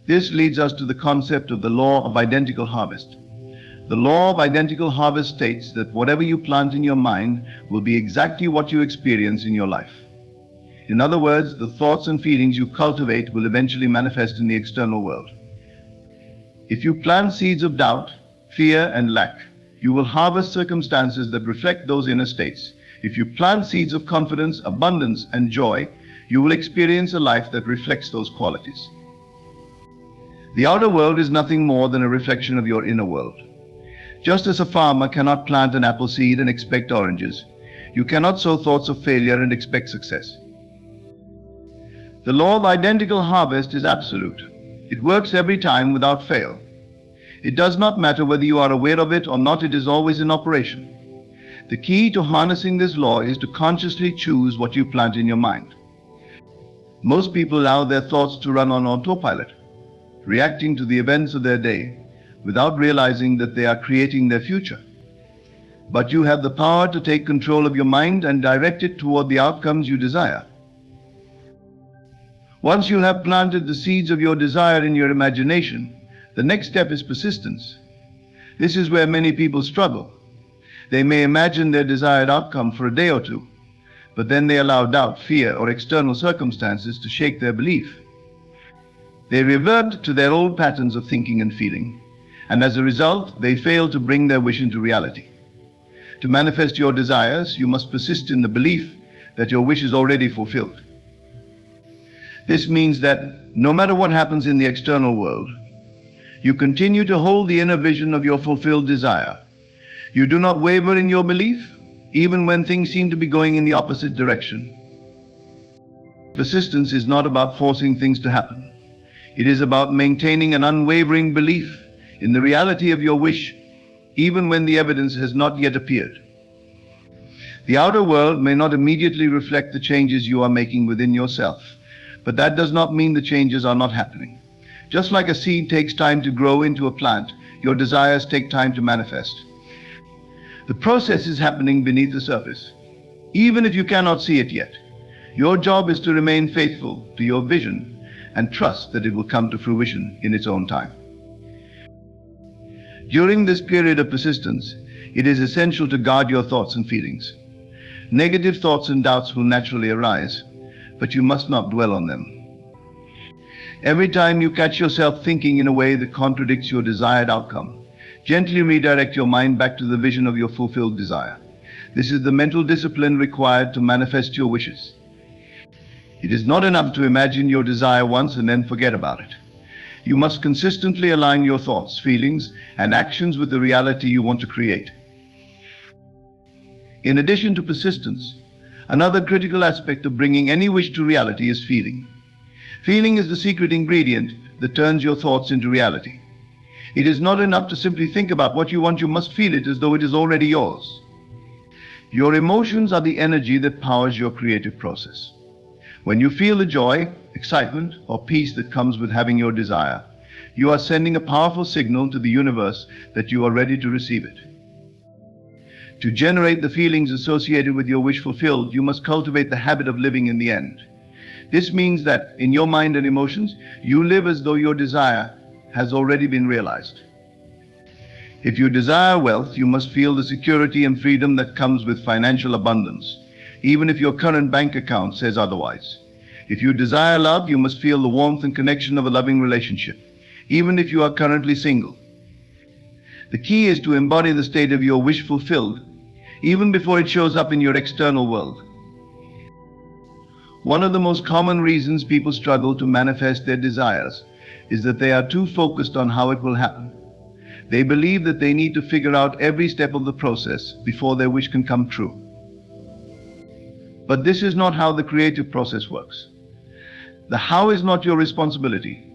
This leads us to the concept of the law of identical harvest. The law of identical harvest states that whatever you plant in your mind will be exactly what you experience in your life. In other words, the thoughts and feelings you cultivate will eventually manifest in the external world. If you plant seeds of doubt, fear, and lack, you will harvest circumstances that reflect those inner states. If you plant seeds of confidence, abundance, and joy, you will experience a life that reflects those qualities. The outer world is nothing more than a reflection of your inner world. Just as a farmer cannot plant an apple seed and expect oranges, you cannot sow thoughts of failure and expect success. The law of identical harvest is absolute. It works every time without fail. It does not matter whether you are aware of it or not, it is always in operation. The key to harnessing this law is to consciously choose what you plant in your mind. Most people allow their thoughts to run on autopilot, reacting to the events of their day without realizing that they are creating their future. but you have the power to take control of your mind and direct it toward the outcomes you desire. Once you have planted the seeds of your desire in your imagination, the next step is persistence. This is where many people struggle. They may imagine their desired outcome for a day or two, but then they allow doubt, fear, or external circumstances to shake their belief. They revert to their old patterns of thinking and feeling, and as a result, they fail to bring their wish into reality. To manifest your desires, you must persist in the belief that your wish is already fulfilled. This means that no matter what happens in the external world, you continue to hold the inner vision of your fulfilled desire. You do not waver in your belief, even when things seem to be going in the opposite direction. Persistence is not about forcing things to happen. It is about maintaining an unwavering belief in the reality of your wish, even when the evidence has not yet appeared. The outer world may not immediately reflect the changes you are making within yourself, but that does not mean the changes are not happening. Just like a seed takes time to grow into a plant, your desires take time to manifest. The process is happening beneath the surface, even if you cannot see it yet. Your job is to remain faithful to your vision and trust that it will come to fruition in its own time. During this period of persistence, it is essential to guard your thoughts and feelings. Negative thoughts and doubts will naturally arise, but you must not dwell on them. Every time you catch yourself thinking in a way that contradicts your desired outcome, gently redirect your mind back to the vision of your fulfilled desire. This is the mental discipline required to manifest your wishes. It is not enough to imagine your desire once and then forget about it. You must consistently align your thoughts, feelings, and actions with the reality you want to create. In addition to persistence, another critical aspect of bringing any wish to reality is feeling. Feeling is the secret ingredient that turns your thoughts into reality. It is not enough to simply think about what you want, you must feel it as though it is already yours. Your emotions are the energy that powers your creative process. When you feel the joy, excitement, or peace that comes with having your desire, you are sending a powerful signal to the universe that you are ready to receive it. To generate the feelings associated with your wish fulfilled, you must cultivate the habit of living in the end. This means that in your mind and emotions, you live as though your desire has already been realized. If you desire wealth, you must feel the security and freedom that comes with financial abundance, even if your current bank account says otherwise. If you desire love, you must feel the warmth and connection of a loving relationship, even if you are currently single. The key is to embody the state of your wish fulfilled, even before it shows up in your external world. One of the most common reasons people struggle to manifest their desires is that they are too focused on how it will happen. They believe that they need to figure out every step of the process before their wish can come true. But this is not how the creative process works. The how is not your responsibility.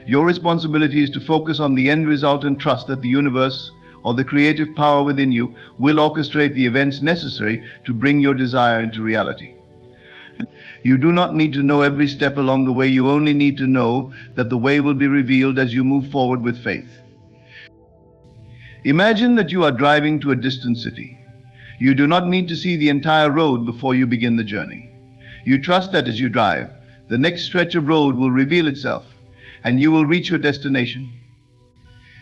Your responsibility is to focus on the end result and trust that the universe or the creative power within you will orchestrate the events necessary to bring your desire into reality. You do not need to know every step along the way. You only need to know that the way will be revealed as you move forward with faith. Imagine that you are driving to a distant city. You do not need to see the entire road before you begin the journey. You trust that as you drive, the next stretch of road will reveal itself, and you will reach your destination.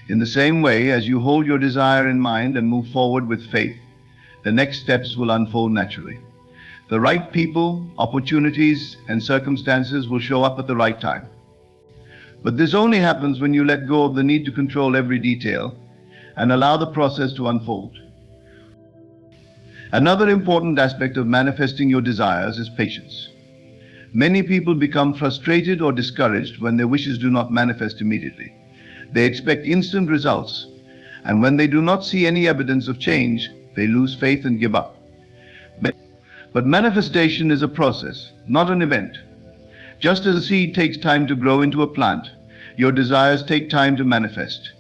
In the same way, as you hold your desire in mind and move forward with faith, the next steps will unfold naturally. The right people, opportunities, and circumstances will show up at the right time. But this only happens when you let go of the need to control every detail and allow the process to unfold. Another important aspect of manifesting your desires is patience. Many people become frustrated or discouraged when their wishes do not manifest immediately. They expect instant results, and when they do not see any evidence of change, they lose faith and give up. But manifestation is a process, not an event. Just as a seed takes time to grow into a plant, your desires take time to manifest.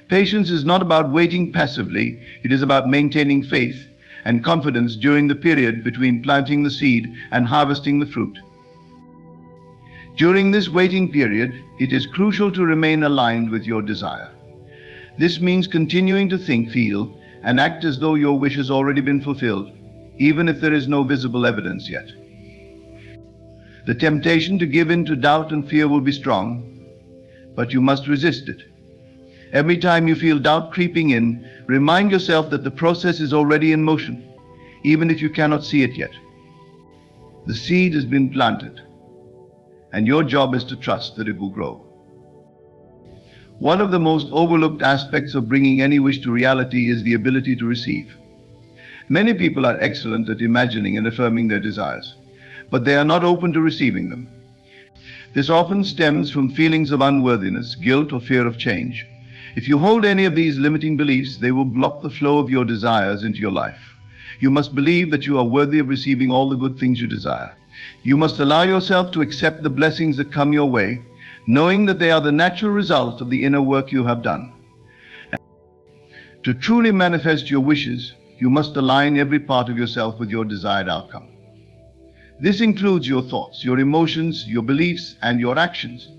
Patience is not about waiting passively, it is about maintaining faith and confidence during the period between planting the seed and harvesting the fruit. During this waiting period, it is crucial to remain aligned with your desire. This means continuing to think, feel, and act as though your wish has already been fulfilled, even if there is no visible evidence yet. The temptation to give in to doubt and fear will be strong, but you must resist it. Every time you feel doubt creeping in, remind yourself that the process is already in motion, even if you cannot see it yet. The seed has been planted, and your job is to trust that it will grow. One of the most overlooked aspects of bringing any wish to reality is the ability to receive. Many people are excellent at imagining and affirming their desires, but they are not open to receiving them. This often stems from feelings of unworthiness, guilt, or fear of change. If you hold any of these limiting beliefs, they will block the flow of your desires into your life. You must believe that you are worthy of receiving all the good things you desire. You must allow yourself to accept the blessings that come your way, knowing that they are the natural result of the inner work you have done. To truly manifest your wishes, you must align every part of yourself with your desired outcome. This includes your thoughts, your emotions, your beliefs, and your actions.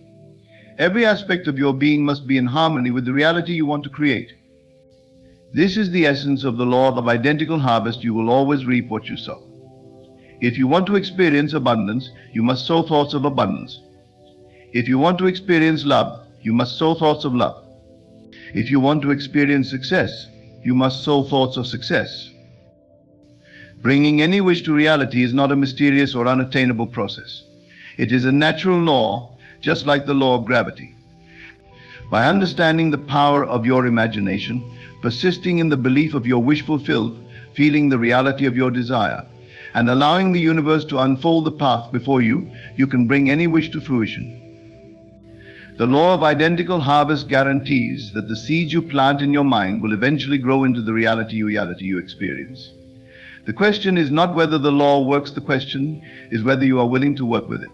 Every aspect of your being must be in harmony with the reality you want to create. This is the essence of the law of identical harvest. You will always reap what you sow. If you want to experience abundance, you must sow thoughts of abundance. If you want to experience love, you must sow thoughts of love. If you want to experience success, you must sow thoughts of success. Bringing any wish to reality is not a mysterious or unattainable process. It is a natural law, just like the law of gravity. By understanding the power of your imagination, persisting in the belief of your wish fulfilled, feeling the reality of your desire, and allowing the universe to unfold the path before you, you can bring any wish to fruition. The law of identical harvest guarantees that the seeds you plant in your mind will eventually grow into the reality you experience. The question is not whether the law works, the question is whether you are willing to work with it.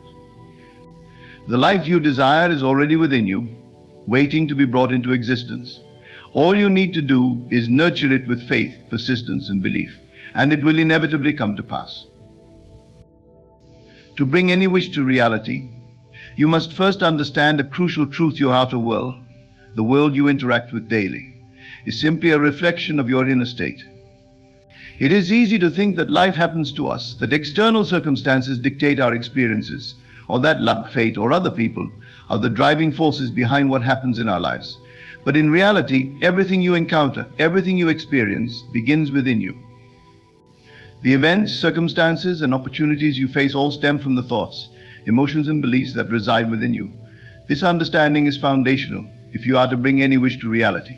The life you desire is already within you, waiting to be brought into existence. All you need to do is nurture it with faith, persistence, and belief, and it will inevitably come to pass. To bring any wish to reality, you must first understand a crucial truth. Your outer world, the world you interact with daily, is simply a reflection of your inner state. It is easy to think that life happens to us, that external circumstances dictate our experiences, or that luck, fate, or other people are the driving forces behind what happens in our lives. But in reality, everything you encounter, everything you experience, begins within you. The events, circumstances, and opportunities you face all stem from the thoughts, emotions, and beliefs that reside within you. This understanding is foundational if you are to bring any wish to reality.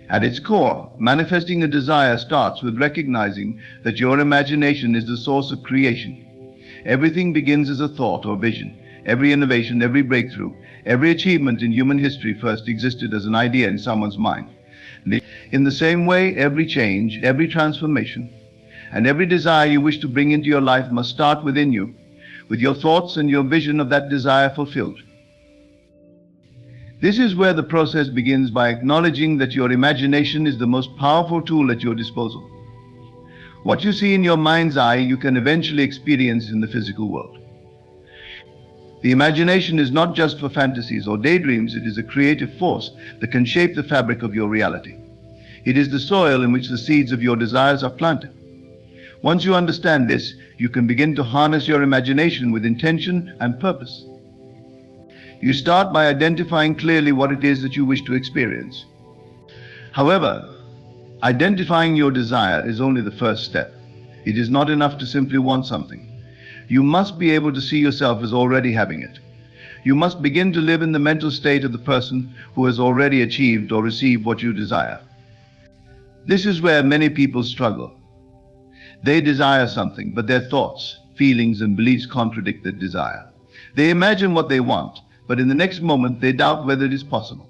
At its core, manifesting a desire starts with recognizing that your imagination is the source of creation. Everything begins as a thought or vision. Every innovation, every breakthrough, every achievement in human history first existed as an idea in someone's mind. In the same way, every change, every transformation, and every desire you wish to bring into your life must start within you, with your thoughts and your vision of that desire fulfilled. This is where the process begins, by acknowledging that your imagination is the most powerful tool at your disposal. What you see in your mind's eye, you can eventually experience in the physical world. The imagination is not just for fantasies or daydreams. It is a creative force that can shape the fabric of your reality. It is the soil in which the seeds of your desires are planted. Once you understand this, you can begin to harness your imagination with intention and purpose. You start by identifying clearly what it is that you wish to experience. However, identifying your desire is only the first step. It is not enough to simply want something. You must be able to see yourself as already having it. You must begin to live in the mental state of the person who has already achieved or received what you desire. This is where many people struggle. They desire something, but their thoughts, feelings, and beliefs contradict that desire. They imagine what they want, but in the next moment they doubt whether it is possible.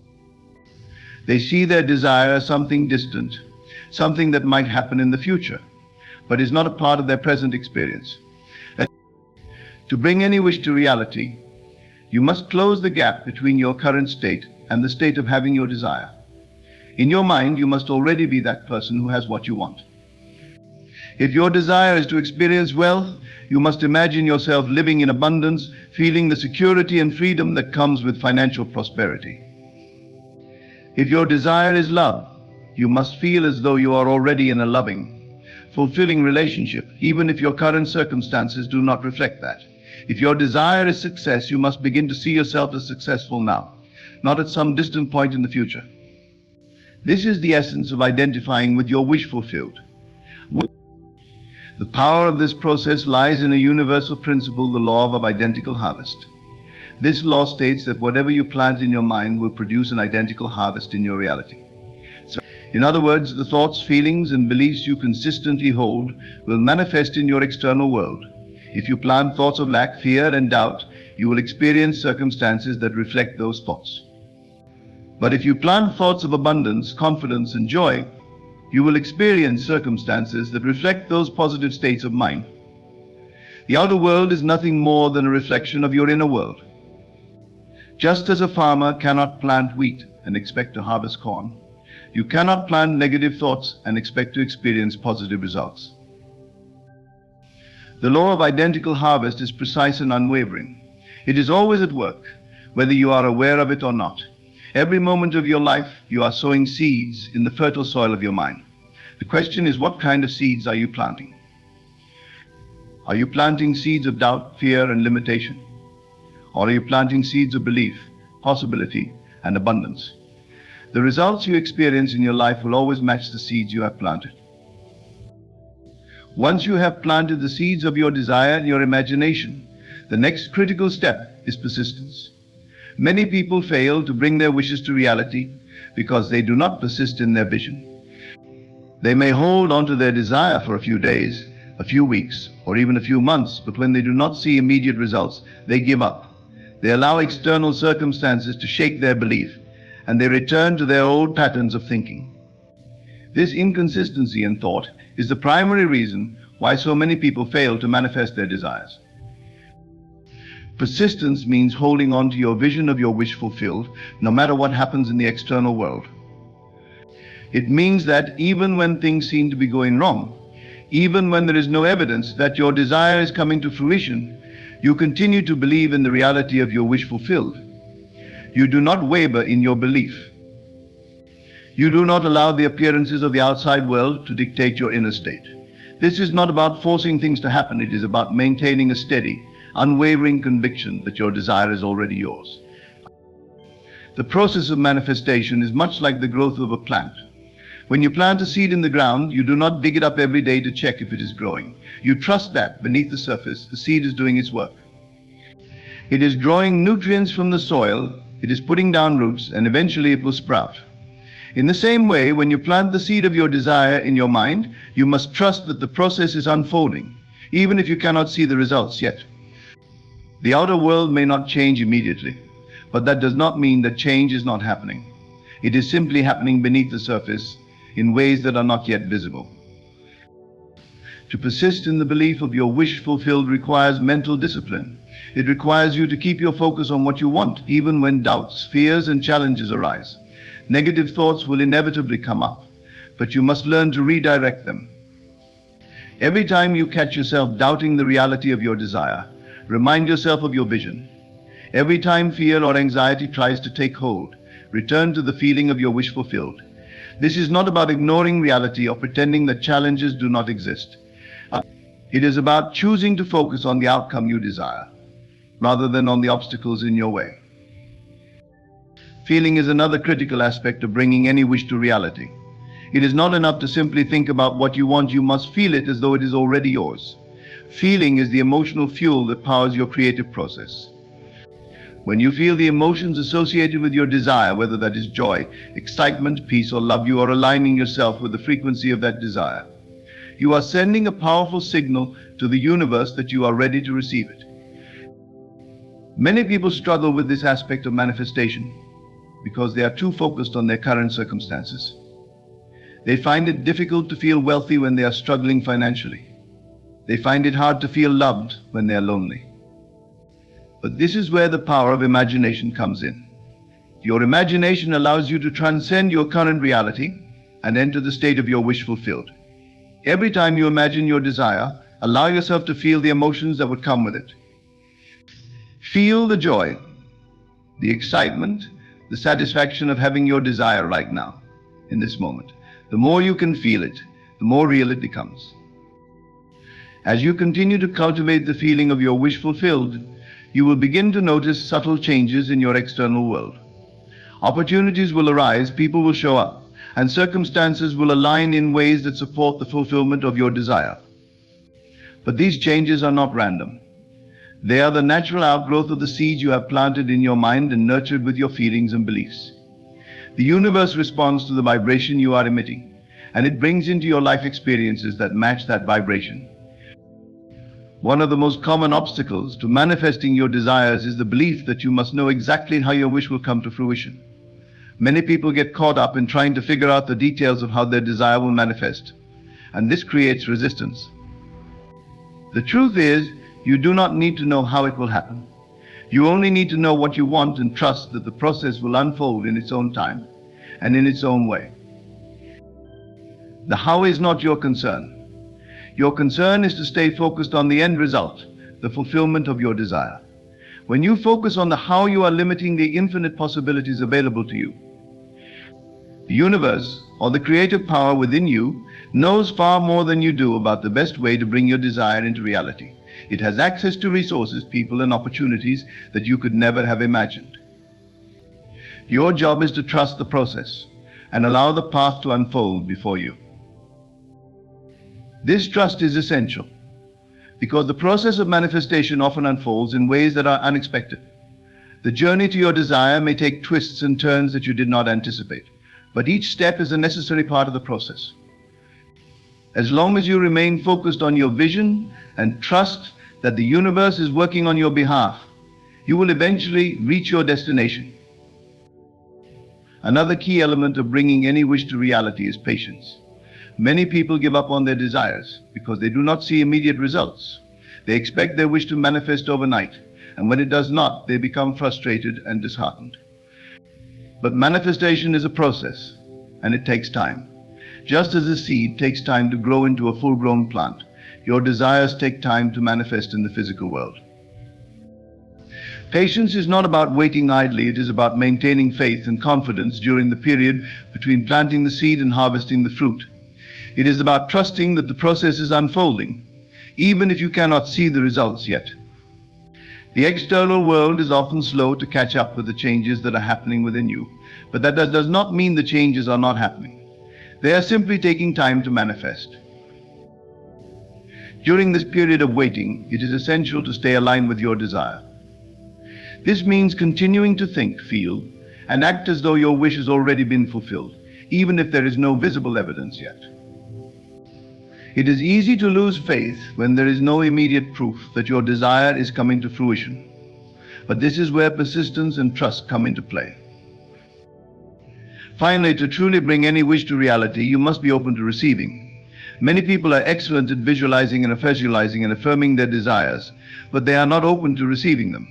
They see their desire as something distant, something that might happen in the future, but is not a part of their present experience. To bring any wish to reality, you must close the gap between your current state and the state of having your desire. In your mind, you must already be that person who has what you want. If your desire is to experience wealth, you must imagine yourself living in abundance, feeling the security and freedom that comes with financial prosperity. If your desire is love, You must feel as though you are already in a loving, fulfilling relationship, even if your current circumstances do not reflect that. If your desire is success, you must begin to see yourself as successful now, not at some distant point in the future. This is the essence of identifying with your wish fulfilled. The power of this process lies in a universal principle, the law of identical harvest. This law states that whatever you plant in your mind will produce an identical harvest in your reality. So, in other words, the thoughts, feelings, and beliefs you consistently hold will manifest in your external world. If you plant thoughts of lack, fear, and doubt, you will experience circumstances that reflect those thoughts. But if you plant thoughts of abundance, confidence, and joy, you will experience circumstances that reflect those positive states of mind. The outer world is nothing more than a reflection of your inner world. Just as a farmer cannot plant wheat and expect to harvest corn, you cannot plant negative thoughts and expect to experience positive results. The law of identical harvest is precise and unwavering. It is always at work, whether you are aware of it or not. Every moment of your life, you are sowing seeds in the fertile soil of your mind. The question is, what kind of seeds are you planting? Are you planting seeds of doubt, fear, and limitation? Or are you planting seeds of belief, possibility, and abundance? The results you experience in your life will always match the seeds you have planted. Once you have planted the seeds of your desire and your imagination, the next critical step is persistence. Many people fail to bring their wishes to reality because they do not persist in their vision. They may hold on to their desire for a few days, a few weeks, or even a few months, but when they do not see immediate results, they give up. They allow external circumstances to shake their belief, and they return to their old patterns of thinking. This inconsistency in thought is the primary reason why so many people fail to manifest their desires. Persistence means holding on to your vision of your wish fulfilled, no matter what happens in the external world. It means that even when things seem to be going wrong, even when there is no evidence that your desire is coming to fruition, you continue to believe in the reality of your wish fulfilled. You do not waver in your belief. You do not allow the appearances of the outside world to dictate your inner state. This is not about forcing things to happen. It is about maintaining a steady, unwavering conviction that your desire is already yours. The process of manifestation is much like the growth of a plant. When you plant a seed in the ground, you do not dig it up every day to check if it is growing. You trust that beneath the surface, the seed is doing its work. It is drawing nutrients from the soil, it is putting down roots, and eventually it will sprout. In the same way, when you plant the seed of your desire in your mind, you must trust that the process is unfolding, even if you cannot see the results yet. The outer world may not change immediately, but that does not mean that change is not happening. It is simply happening beneath the surface in ways that are not yet visible. To persist in the belief of your wish fulfilled requires mental discipline. It requires you to keep your focus on what you want, even when doubts, fears, and challenges arise. Negative thoughts will inevitably come up, but you must learn to redirect them. Every time you catch yourself doubting the reality of your desire, remind yourself of your vision. Every time fear or anxiety tries to take hold, return to the feeling of your wish fulfilled. This is not about ignoring reality or pretending that challenges do not exist. It is about choosing to focus on the outcome you desire, rather than on the obstacles in your way. Feeling is another critical aspect of bringing any wish to reality. It is not enough to simply think about what you want, you must feel it as though it is already yours. Feeling is the emotional fuel that powers your creative process. When you feel the emotions associated with your desire, whether that is joy, excitement, peace, or love, you are aligning yourself with the frequency of that desire. You are sending a powerful signal to the universe that you are ready to receive it. Many people struggle with this aspect of manifestation because they are too focused on their current circumstances. They find it difficult to feel wealthy when they are struggling financially. They find it hard to feel loved when they are lonely. But this is where the power of imagination comes in. Your imagination allows you to transcend your current reality and enter the state of your wish fulfilled. Every time you imagine your desire, allow yourself to feel the emotions that would come with it. Feel the joy, the excitement, the satisfaction of having your desire right now, in this moment. The more you can feel it, the more real it becomes. As you continue to cultivate the feeling of your wish fulfilled, you will begin to notice subtle changes in your external world. Opportunities will arise, people will show up, and circumstances will align in ways that support the fulfillment of your desire. But these changes are not random. They are the natural outgrowth of the seeds you have planted in your mind and nurtured with your feelings and beliefs. The universe responds to the vibration you are emitting, and it brings into your life experiences that match that vibration. One of the most common obstacles to manifesting your desires is the belief that you must know exactly how your wish will come to fruition. Many people get caught up in trying to figure out the details of how their desire will manifest, and this creates resistance. The truth is, you do not need to know how it will happen. You only need to know what you want and trust that the process will unfold in its own time and in its own way. The how is not your concern. Your concern is to stay focused on the end result, the fulfillment of your desire. When you focus on the how, you are limiting the infinite possibilities available to you. The universe, or the creative power within you, knows far more than you do about the best way to bring your desire into reality. It has access to resources, people, and opportunities that you could never have imagined. Your job is to trust the process and allow the path to unfold before you. This trust is essential because the process of manifestation often unfolds in ways that are unexpected. The journey to your desire may take twists and turns that you did not anticipate, but each step is a necessary part of the process. As long as you remain focused on your vision and trust that the universe is working on your behalf, you will eventually reach your destination. Another key element of bringing any wish to reality is patience. Many people give up on their desires because they do not see immediate results. They expect their wish to manifest overnight, and when it does not, they become frustrated and disheartened. But manifestation is a process, and it takes time. Just as a seed takes time to grow into a full-grown plant, your desires take time to manifest in the physical world. Patience is not about waiting idly, it is about maintaining faith and confidence during the period between planting the seed and harvesting the fruit. It is about trusting that the process is unfolding, even if you cannot see the results yet. The external world is often slow to catch up with the changes that are happening within you, but that does not mean the changes are not happening. They are simply taking time to manifest. During this period of waiting, it is essential to stay aligned with your desire. This means continuing to think, feel, and act as though your wish has already been fulfilled, even if there is no visible evidence yet. It is easy to lose faith when there is no immediate proof that your desire is coming to fruition. But this is where persistence and trust come into play. Finally, to truly bring any wish to reality, you must be open to receiving. Many people are excellent at visualizing and visualizing and affirming their desires, but they are not open to receiving them.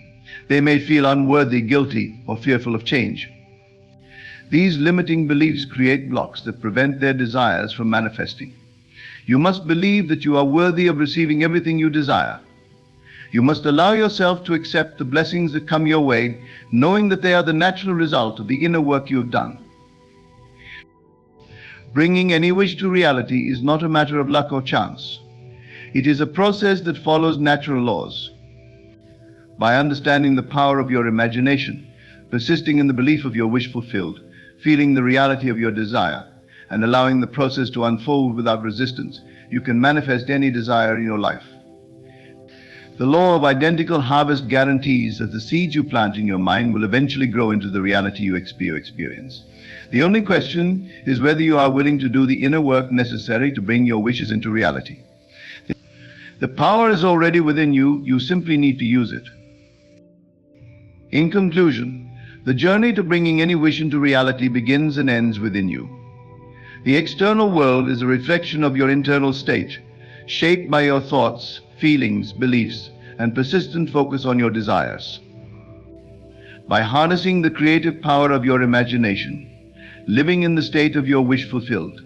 They may feel unworthy, guilty, or fearful of change. These limiting beliefs create blocks that prevent their desires from manifesting. You must believe that you are worthy of receiving everything you desire. You must allow yourself to accept the blessings that come your way, knowing that they are the natural result of the inner work you have done. Bringing any wish to reality is not a matter of luck or chance. It is a process that follows natural laws. By understanding the power of your imagination, persisting in the belief of your wish fulfilled, feeling the reality of your desire, and allowing the process to unfold without resistance, you can manifest any desire in your life. The law of identical harvest guarantees that the seeds you plant in your mind will eventually grow into the reality you experience. The only question is whether you are willing to do the inner work necessary to bring your wishes into reality. The power is already within you, you simply need to use it. In conclusion, the journey to bringing any wish into reality begins and ends within you. The external world is a reflection of your internal state, shaped by your thoughts, feelings, beliefs, and persistent focus on your desires. By harnessing the creative power of your imagination, living in the state of your wish fulfilled,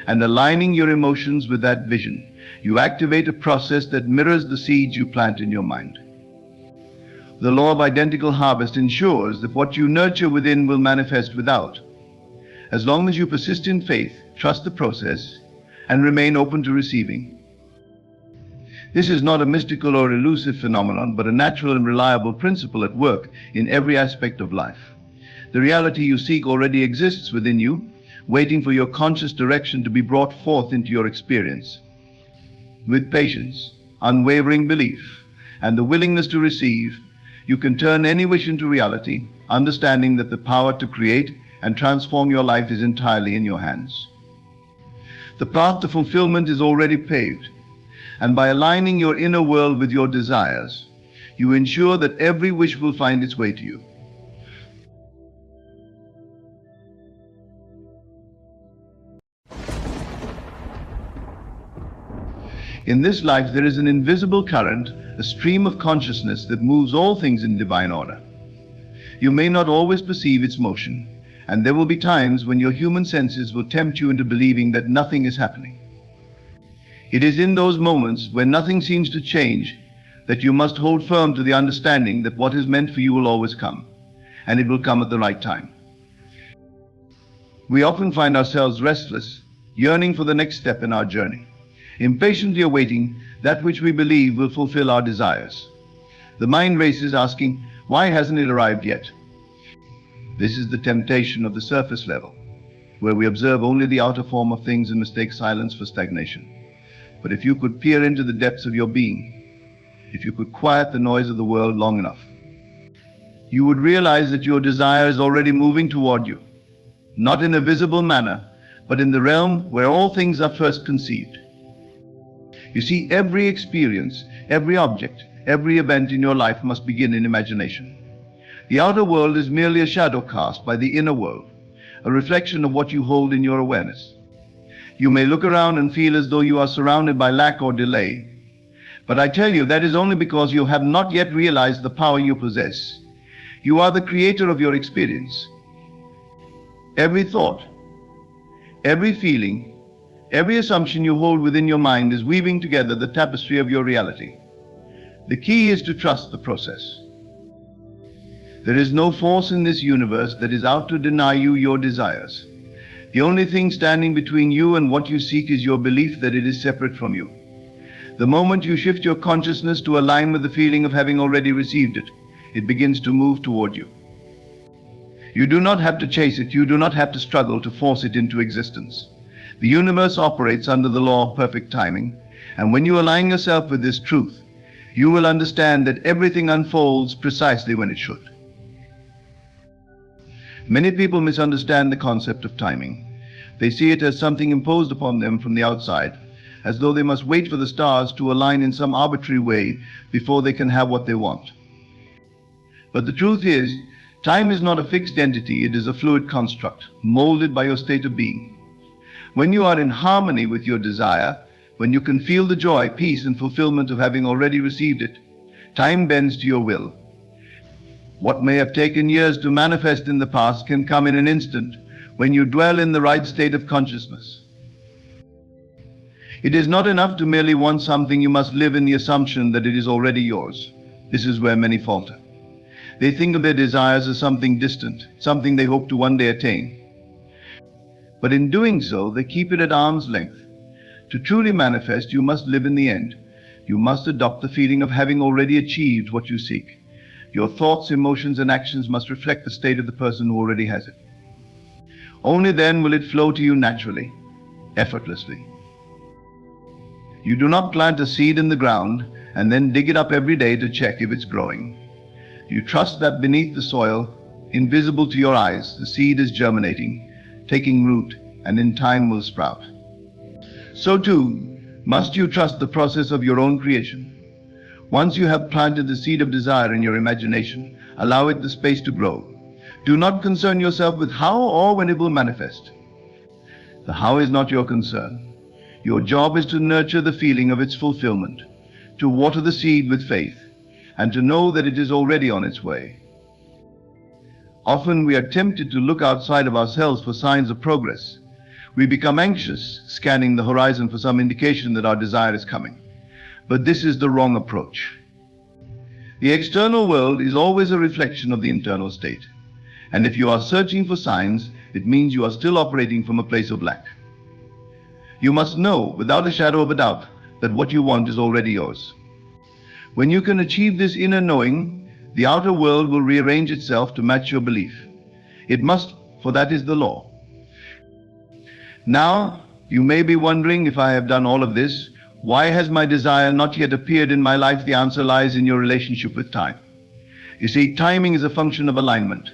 and aligning your emotions with that vision, you activate a process that mirrors the seeds you plant in your mind. The law of identical harvest ensures that what you nurture within will manifest without. as long as you persist in faith, trust the process, and remain open to receiving. This is not a mystical or elusive phenomenon, but a natural and reliable principle at work in every aspect of life. The reality you seek already exists within you, waiting for your conscious direction to be brought forth into your experience. With patience, unwavering belief, and the willingness to receive, you can turn any wish into reality, understanding that the power to create and transform your life is entirely in your hands. The path to fulfillment is already paved, and by aligning your inner world with your desires, you ensure that every wish will find its way to you. In this life, there is an invisible current, a stream of consciousness that moves all things in divine order. You may not always perceive its motion, and there will be times when your human senses will tempt you into believing that nothing is happening. It is in those moments when nothing seems to change that you must hold firm to the understanding that what is meant for you will always come, and it will come at the right time. We often find ourselves restless, yearning for the next step in our journey, impatiently awaiting that which we believe will fulfill our desires. The mind races, asking, why hasn't it arrived yet? This is the temptation of the surface level, where we observe only the outer form of things and mistake silence for stagnation. But if you could peer into the depths of your being, if you could quiet the noise of the world long enough, you would realize that your desire is already moving toward you, not in a visible manner, but in the realm where all things are first conceived. You see, every experience, every object, every event in your life must begin in imagination. The outer world is merely a shadow cast by the inner world, a reflection of what you hold in your awareness. You may look around and feel as though you are surrounded by lack or delay, but I tell you that is only because you have not yet realized the power you possess. You are the creator of your experience. Every thought, every feeling, every assumption you hold within your mind is weaving together the tapestry of your reality. The key is to trust the process. There is no force in this universe that is out to deny you your desires. The only thing standing between you and what you seek is your belief that it is separate from you. The moment you shift your consciousness to align with the feeling of having already received it, it begins to move toward you. You do not have to chase it, you do not have to struggle to force it into existence. The universe operates under the law of perfect timing, and when you align yourself with this truth, you will understand that everything unfolds precisely when it should. Many people misunderstand the concept of timing. They see it as something imposed upon them from the outside, as though they must wait for the stars to align in some arbitrary way before they can have what they want. But the truth is, time is not a fixed entity, it is a fluid construct, molded by your state of being. When you are in harmony with your desire, when you can feel the joy, peace, and fulfillment of having already received it, time bends to your will. What may have taken years to manifest in the past can come in an instant when you dwell in the right state of consciousness. It is not enough to merely want something, you must live in the assumption that it is already yours. This is where many falter. They think of their desires as something distant, something they hope to one day attain. But in doing so, they keep it at arm's length. To truly manifest, you must live in the end. You must adopt the feeling of having already achieved what you seek. Your thoughts, emotions, and actions must reflect the state of the person who already has it. Only then will it flow to you naturally, effortlessly. You do not plant a seed in the ground and then dig it up every day to check if it's growing. You trust that beneath the soil, invisible to your eyes, the seed is germinating, taking root, and in time will sprout. So too, must you trust the process of your own creation. Once you have planted the seed of desire in your imagination, allow it the space to grow. Do not concern yourself with how or when it will manifest. The how is not your concern. Your job is to nurture the feeling of its fulfillment, to water the seed with faith, and to know that it is already on its way. Often we are tempted to look outside of ourselves for signs of progress. We become anxious, scanning the horizon for some indication that our desire is coming. But this is the wrong approach. The external world is always a reflection of the internal state. And if you are searching for signs, it means you are still operating from a place of lack. You must know, without a shadow of a doubt, that what you want is already yours. When you can achieve this inner knowing, the outer world will rearrange itself to match your belief. It must, for that is the law. Now, you may be wondering, if I have done all of this, why has my desire not yet appeared in my life? The answer lies in your relationship with time. You see, timing is a function of alignment.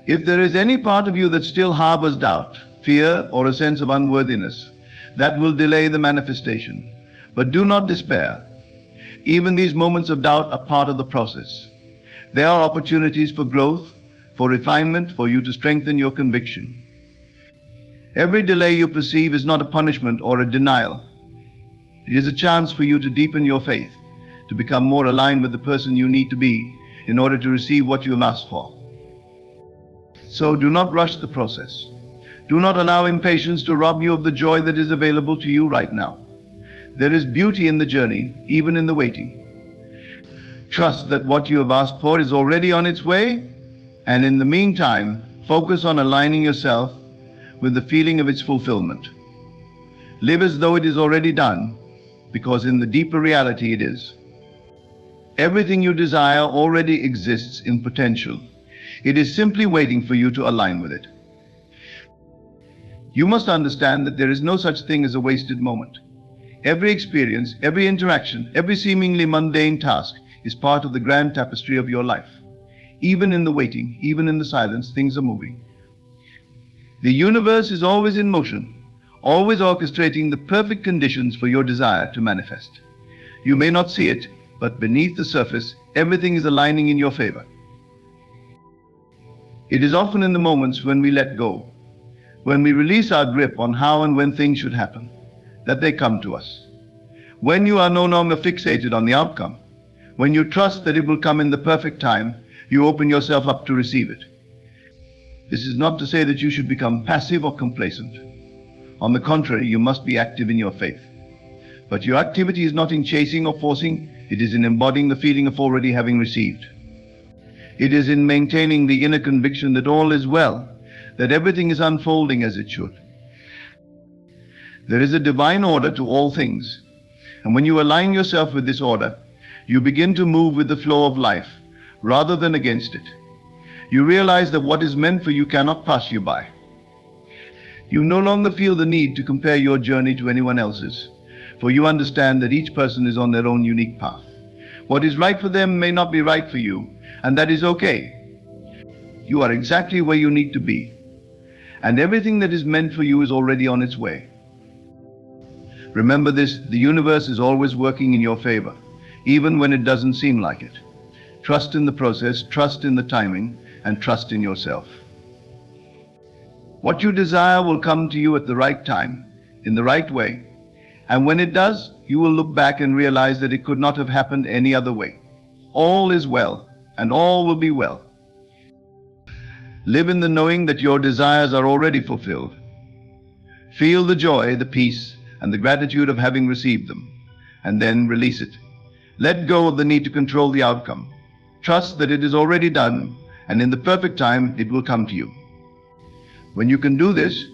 If there is any part of you that still harbors doubt, fear, or a sense of unworthiness, that will delay the manifestation. But do not despair. Even these moments of doubt are part of the process. They are opportunities for growth, for refinement, for you to strengthen your conviction. Every delay you perceive is not a punishment or a denial. It is a chance for you to deepen your faith, to become more aligned with the person you need to be in order to receive what you have asked for. So do not rush the process. Do not allow impatience to rob you of the joy that is available to you right now. There is beauty in the journey, even in the waiting. Trust that what you have asked for is already on its way, and in the meantime, focus on aligning yourself with the feeling of its fulfillment. Live as though it is already done, because in the deeper reality it is. Everything you desire already exists in potential. It is simply waiting for you to align with it. You must understand that there is no such thing as a wasted moment. Every experience, every interaction, every seemingly mundane task is part of the grand tapestry of your life. Even in the waiting, even in the silence, things are moving. The universe is always in motion, always orchestrating the perfect conditions for your desire to manifest. You may not see it, but beneath the surface, everything is aligning in your favor. It is often in the moments when we let go, when we release our grip on how and when things should happen, that they come to us. When you are no longer fixated on the outcome, when you trust that it will come in the perfect time, you open yourself up to receive it. This is not to say that you should become passive or complacent. On the contrary, you must be active in your faith. But your activity is not in chasing or forcing, it is in embodying the feeling of already having received. It is in maintaining the inner conviction that all is well, that everything is unfolding as it should. There is a divine order to all things, and when you align yourself with this order, you begin to move with the flow of life, rather than against it. You realize that what is meant for you cannot pass you by. You no longer feel the need to compare your journey to anyone else's, for you understand that each person is on their own unique path. What is right for them may not be right for you, and that is okay. You are exactly where you need to be, and everything that is meant for you is already on its way. Remember this, the universe is always working in your favor, even when it doesn't seem like it. Trust in the process, trust in the timing, and trust in yourself. What you desire will come to you at the right time, in the right way, and when it does, you will look back and realize that it could not have happened any other way. All is well, and all will be well. Live in the knowing that your desires are already fulfilled. Feel the joy, the peace, and the gratitude of having received them, and then release it. Let go of the need to control the outcome. Trust that it is already done, and in the perfect time it will come to you. When you can do this,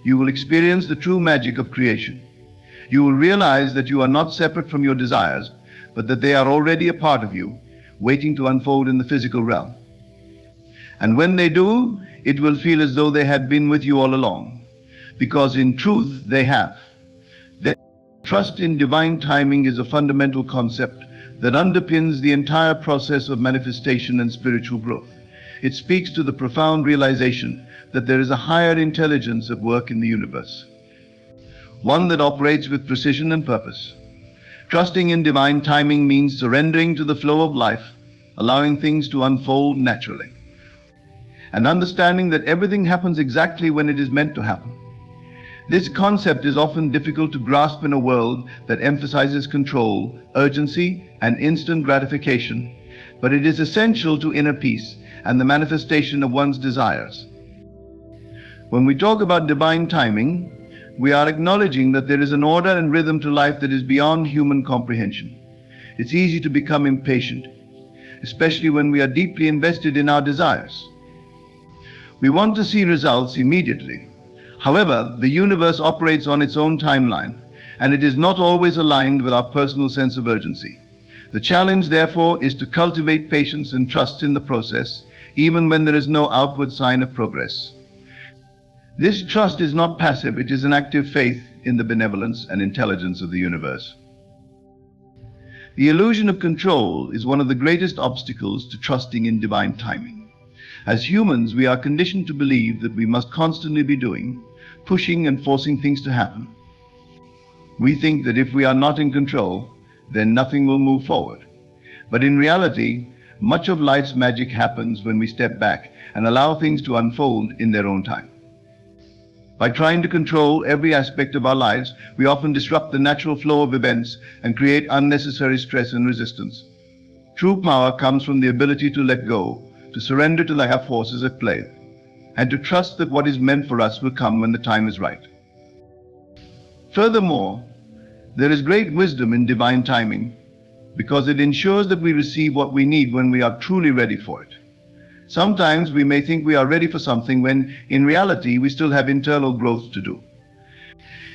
you will experience the true magic of creation. You will realize that you are not separate from your desires, but that they are already a part of you, waiting to unfold in the physical realm. And when they do, it will feel as though they had been with you all along, because in truth they have. Trust in divine timing is a fundamental concept that underpins the entire process of manifestation and spiritual growth. It speaks to the profound realization that there is a higher intelligence at work in the universe, one that operates with precision and purpose. Trusting in divine timing means surrendering to the flow of life, allowing things to unfold naturally, and understanding that everything happens exactly when it is meant to happen. This concept is often difficult to grasp in a world that emphasizes control, urgency, and instant gratification, but it is essential to inner peace and the manifestation of one's desires. When we talk about divine timing, we are acknowledging that there is an order and rhythm to life that is beyond human comprehension. It's easy to become impatient, especially when we are deeply invested in our desires. We want to see results immediately. However, the universe operates on its own timeline, and it is not always aligned with our personal sense of urgency. The challenge, therefore, is to cultivate patience and trust in the process, even when there is no outward sign of progress. This trust is not passive, it is an active faith in the benevolence and intelligence of the universe. The illusion of control is one of the greatest obstacles to trusting in divine timing. As humans, we are conditioned to believe that we must constantly be doing, pushing and forcing things to happen. We think that if we are not in control, then nothing will move forward. But in reality, much of life's magic happens when we step back and allow things to unfold in their own time. By trying to control every aspect of our lives, we often disrupt the natural flow of events and create unnecessary stress and resistance. True power comes from the ability to let go, to surrender to the higher forces at play, and to trust that what is meant for us will come when the time is right. Furthermore, there is great wisdom in divine timing because it ensures that we receive what we need when we are truly ready for it. Sometimes we may think we are ready for something when, in reality, we still have internal growth to do.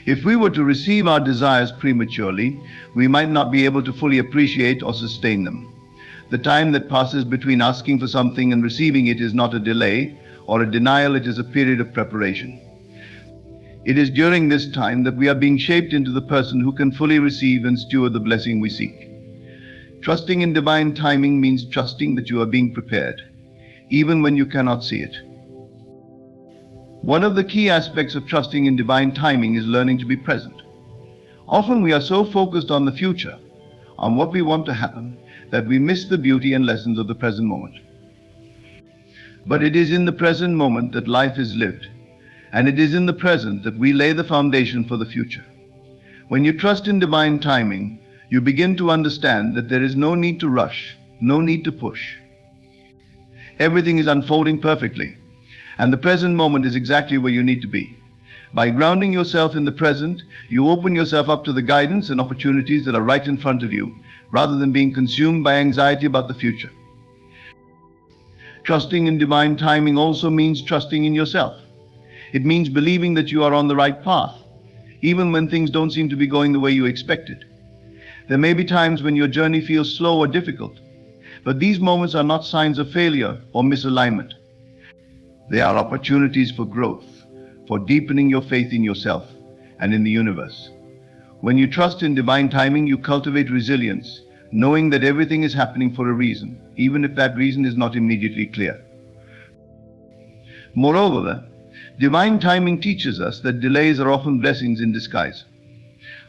If we were to receive our desires prematurely, we might not be able to fully appreciate or sustain them. The time that passes between asking for something and receiving it is not a delay or a denial, it is a period of preparation. It is during this time that we are being shaped into the person who can fully receive and steward the blessing we seek. Trusting in divine timing means trusting that you are being prepared, even when you cannot see it. One of the key aspects of trusting in divine timing is learning to be present. Often we are so focused on the future, on what we want to happen, that we miss the beauty and lessons of the present moment. But it is in the present moment that life is lived, and it is in the present that we lay the foundation for the future. When you trust in divine timing, you begin to understand that there is no need to rush, no need to push. Everything is unfolding perfectly, and the present moment is exactly where you need to be. By grounding yourself in the present, you open yourself up to the guidance and opportunities that are right in front of you, rather than being consumed by anxiety about the future. Trusting in divine timing also means trusting in yourself. It means believing that you are on the right path, even when things don't seem to be going the way you expected. There may be times when your journey feels slow or difficult, but these moments are not signs of failure or misalignment. They are opportunities for growth, for deepening your faith in yourself and in the universe. When you trust in divine timing, you cultivate resilience, knowing that everything is happening for a reason, even if that reason is not immediately clear. Moreover, divine timing teaches us that delays are often blessings in disguise.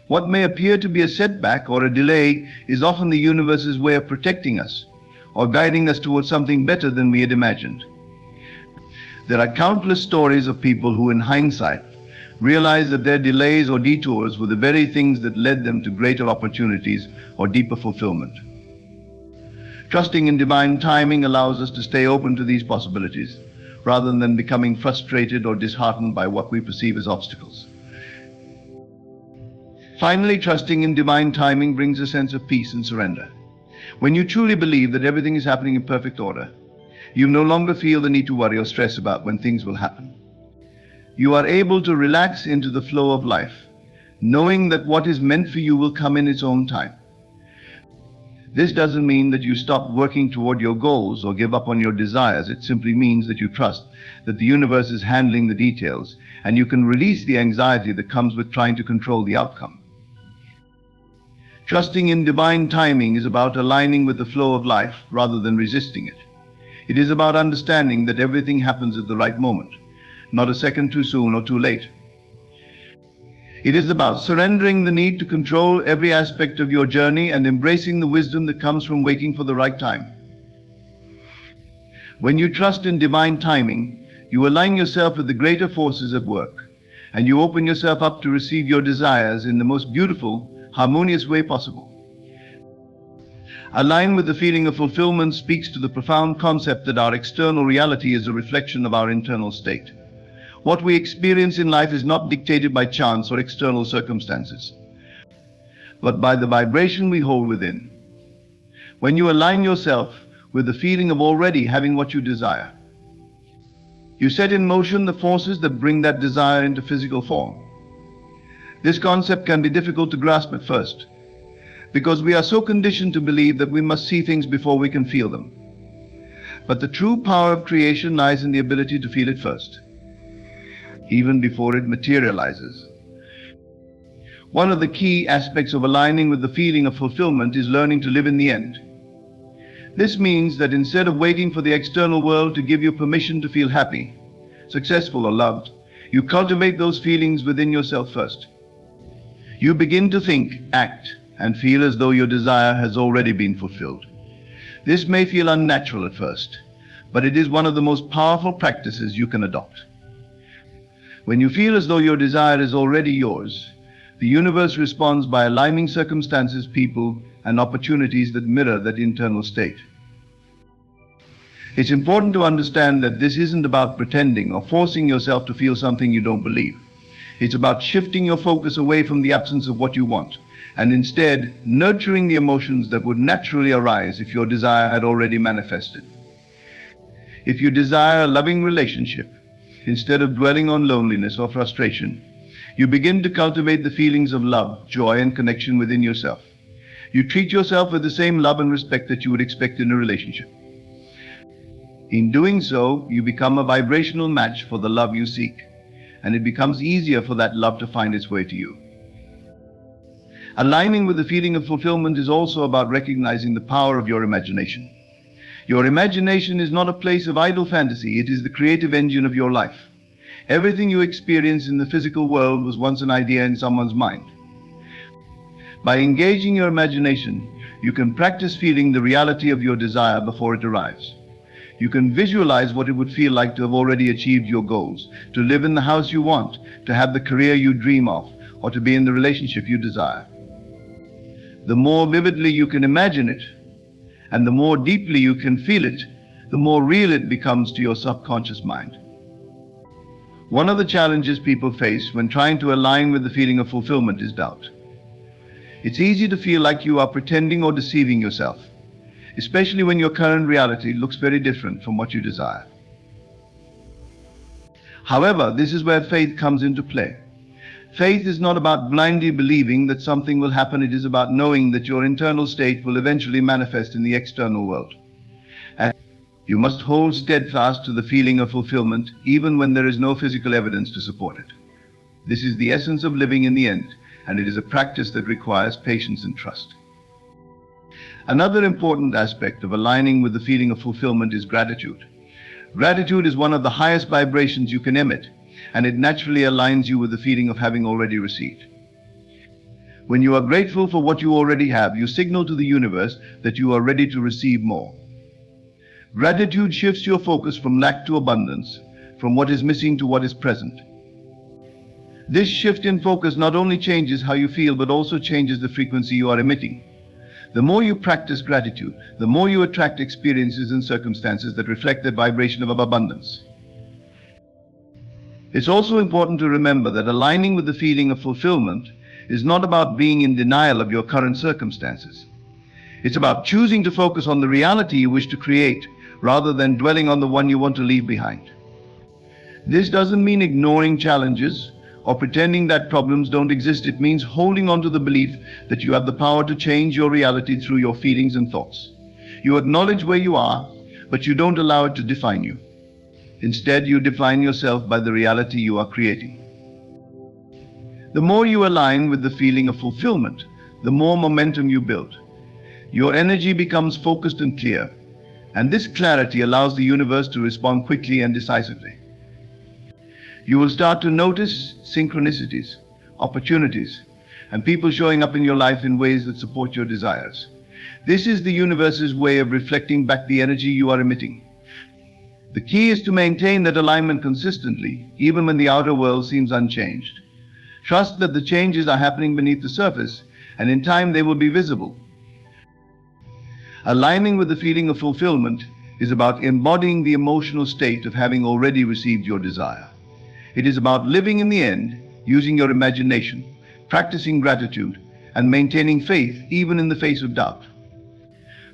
What may appear to be a setback or a delay is often the universe's way of protecting us or guiding us towards something better than we had imagined. There are countless stories of people who, in hindsight, realized that their delays or detours were the very things that led them to greater opportunities or deeper fulfillment. Trusting in divine timing allows us to stay open to these possibilities, rather than becoming frustrated or disheartened by what we perceive as obstacles. Finally, trusting in divine timing brings a sense of peace and surrender. When you truly believe that everything is happening in perfect order, you no longer feel the need to worry or stress about when things will happen. You are able to relax into the flow of life, knowing that what is meant for you will come in its own time. This doesn't mean that you stop working toward your goals or give up on your desires. It simply means that you trust that the universe is handling the details, and you can release the anxiety that comes with trying to control the outcome. Trusting in divine timing is about aligning with the flow of life rather than resisting it. It is about understanding that everything happens at the right moment, not a second too soon or too late. It is about surrendering the need to control every aspect of your journey and embracing the wisdom that comes from waiting for the right time. When you trust in divine timing, you align yourself with the greater forces at work, and you open yourself up to receive your desires in the most beautiful, harmonious way possible. Align with the feeling of fulfillment speaks to the profound concept that our external reality is a reflection of our internal state. What we experience in life is not dictated by chance or external circumstances, but by the vibration we hold within. When you align yourself with the feeling of already having what you desire, You set in motion the forces that bring that desire into physical form. This concept can be difficult to grasp at first, because we are so conditioned to believe that we must see things before we can feel them. But the true power of creation lies in the ability to feel it first, even before it materializes. One of the key aspects of aligning with the feeling of fulfillment is learning to live in the end. This means that instead of waiting for the external world to give you permission to feel happy, successful, or loved, you cultivate those feelings within yourself first. You begin to think, act, and feel as though your desire has already been fulfilled. This may feel unnatural at first, but it is one of the most powerful practices you can adopt. When you feel as though your desire is already yours, the universe responds by aligning circumstances, people, and opportunities that mirror that internal state. It's important to understand that this isn't about pretending or forcing yourself to feel something you don't believe. It's about shifting your focus away from the absence of what you want, and instead nurturing the emotions that would naturally arise if your desire had already manifested. If you desire a loving relationship, instead of dwelling on loneliness or frustration, you begin to cultivate the feelings of love, joy, and connection within yourself. You treat yourself with the same love and respect that you would expect in a relationship. In doing so, you become a vibrational match for the love you seek, and it becomes easier for that love to find its way to you. Aligning with the feeling of fulfillment is also about recognizing the power of your imagination. Your imagination is not a place of idle fantasy, it is the creative engine of your life. Everything you experience in the physical world was once an idea in someone's mind. By engaging your imagination, you can practice feeling the reality of your desire before it arrives. You can visualize what it would feel like to have already achieved your goals, to live in the house you want, to have the career you dream of, or to be in the relationship you desire. The more vividly you can imagine it, and the more deeply you can feel it, the more real it becomes to your subconscious mind. One of the challenges people face when trying to align with the feeling of fulfillment is doubt. It's easy to feel like you are pretending or deceiving yourself, especially when your current reality looks very different from what you desire. However, this is where faith comes into play. Faith is not about blindly believing that something will happen, it is about knowing that your internal state will eventually manifest in the external world. And you must hold steadfast to the feeling of fulfillment even when there is no physical evidence to support it. This is the essence of living in the end, and it is a practice that requires patience and trust. Another important aspect of aligning with the feeling of fulfillment is gratitude. Gratitude is one of the highest vibrations you can emit, and it naturally aligns you with the feeling of having already received. When you are grateful for what you already have, you signal to the universe that you are ready to receive more. Gratitude shifts your focus from lack to abundance, from what is missing to what is present. This shift in focus not only changes how you feel, but also changes the frequency you are emitting. The more you practice gratitude, the more you attract experiences and circumstances that reflect that vibration of abundance. It's also important to remember that aligning with the feeling of fulfillment is not about being in denial of your current circumstances. It's about choosing to focus on the reality you wish to create, rather than dwelling on the one you want to leave behind. This doesn't mean ignoring challenges or pretending that problems don't exist. It means holding on to the belief that you have the power to change your reality through your feelings and thoughts. You acknowledge where you are, but you don't allow it to define you. Instead, you define yourself by the reality you are creating. The more you align with the feeling of fulfillment, the more momentum you build. Your energy becomes focused and clear, and this clarity allows the universe to respond quickly and decisively. You will start to notice synchronicities, opportunities, and people showing up in your life in ways that support your desires. This is the universe's way of reflecting back the energy you are emitting. The key is to maintain that alignment consistently, even when the outer world seems unchanged. Trust that the changes are happening beneath the surface, and in time they will be visible. Aligning with the feeling of fulfillment is about embodying the emotional state of having already received your desire. It is about living in the end, using your imagination, practicing gratitude, and maintaining faith even in the face of doubt.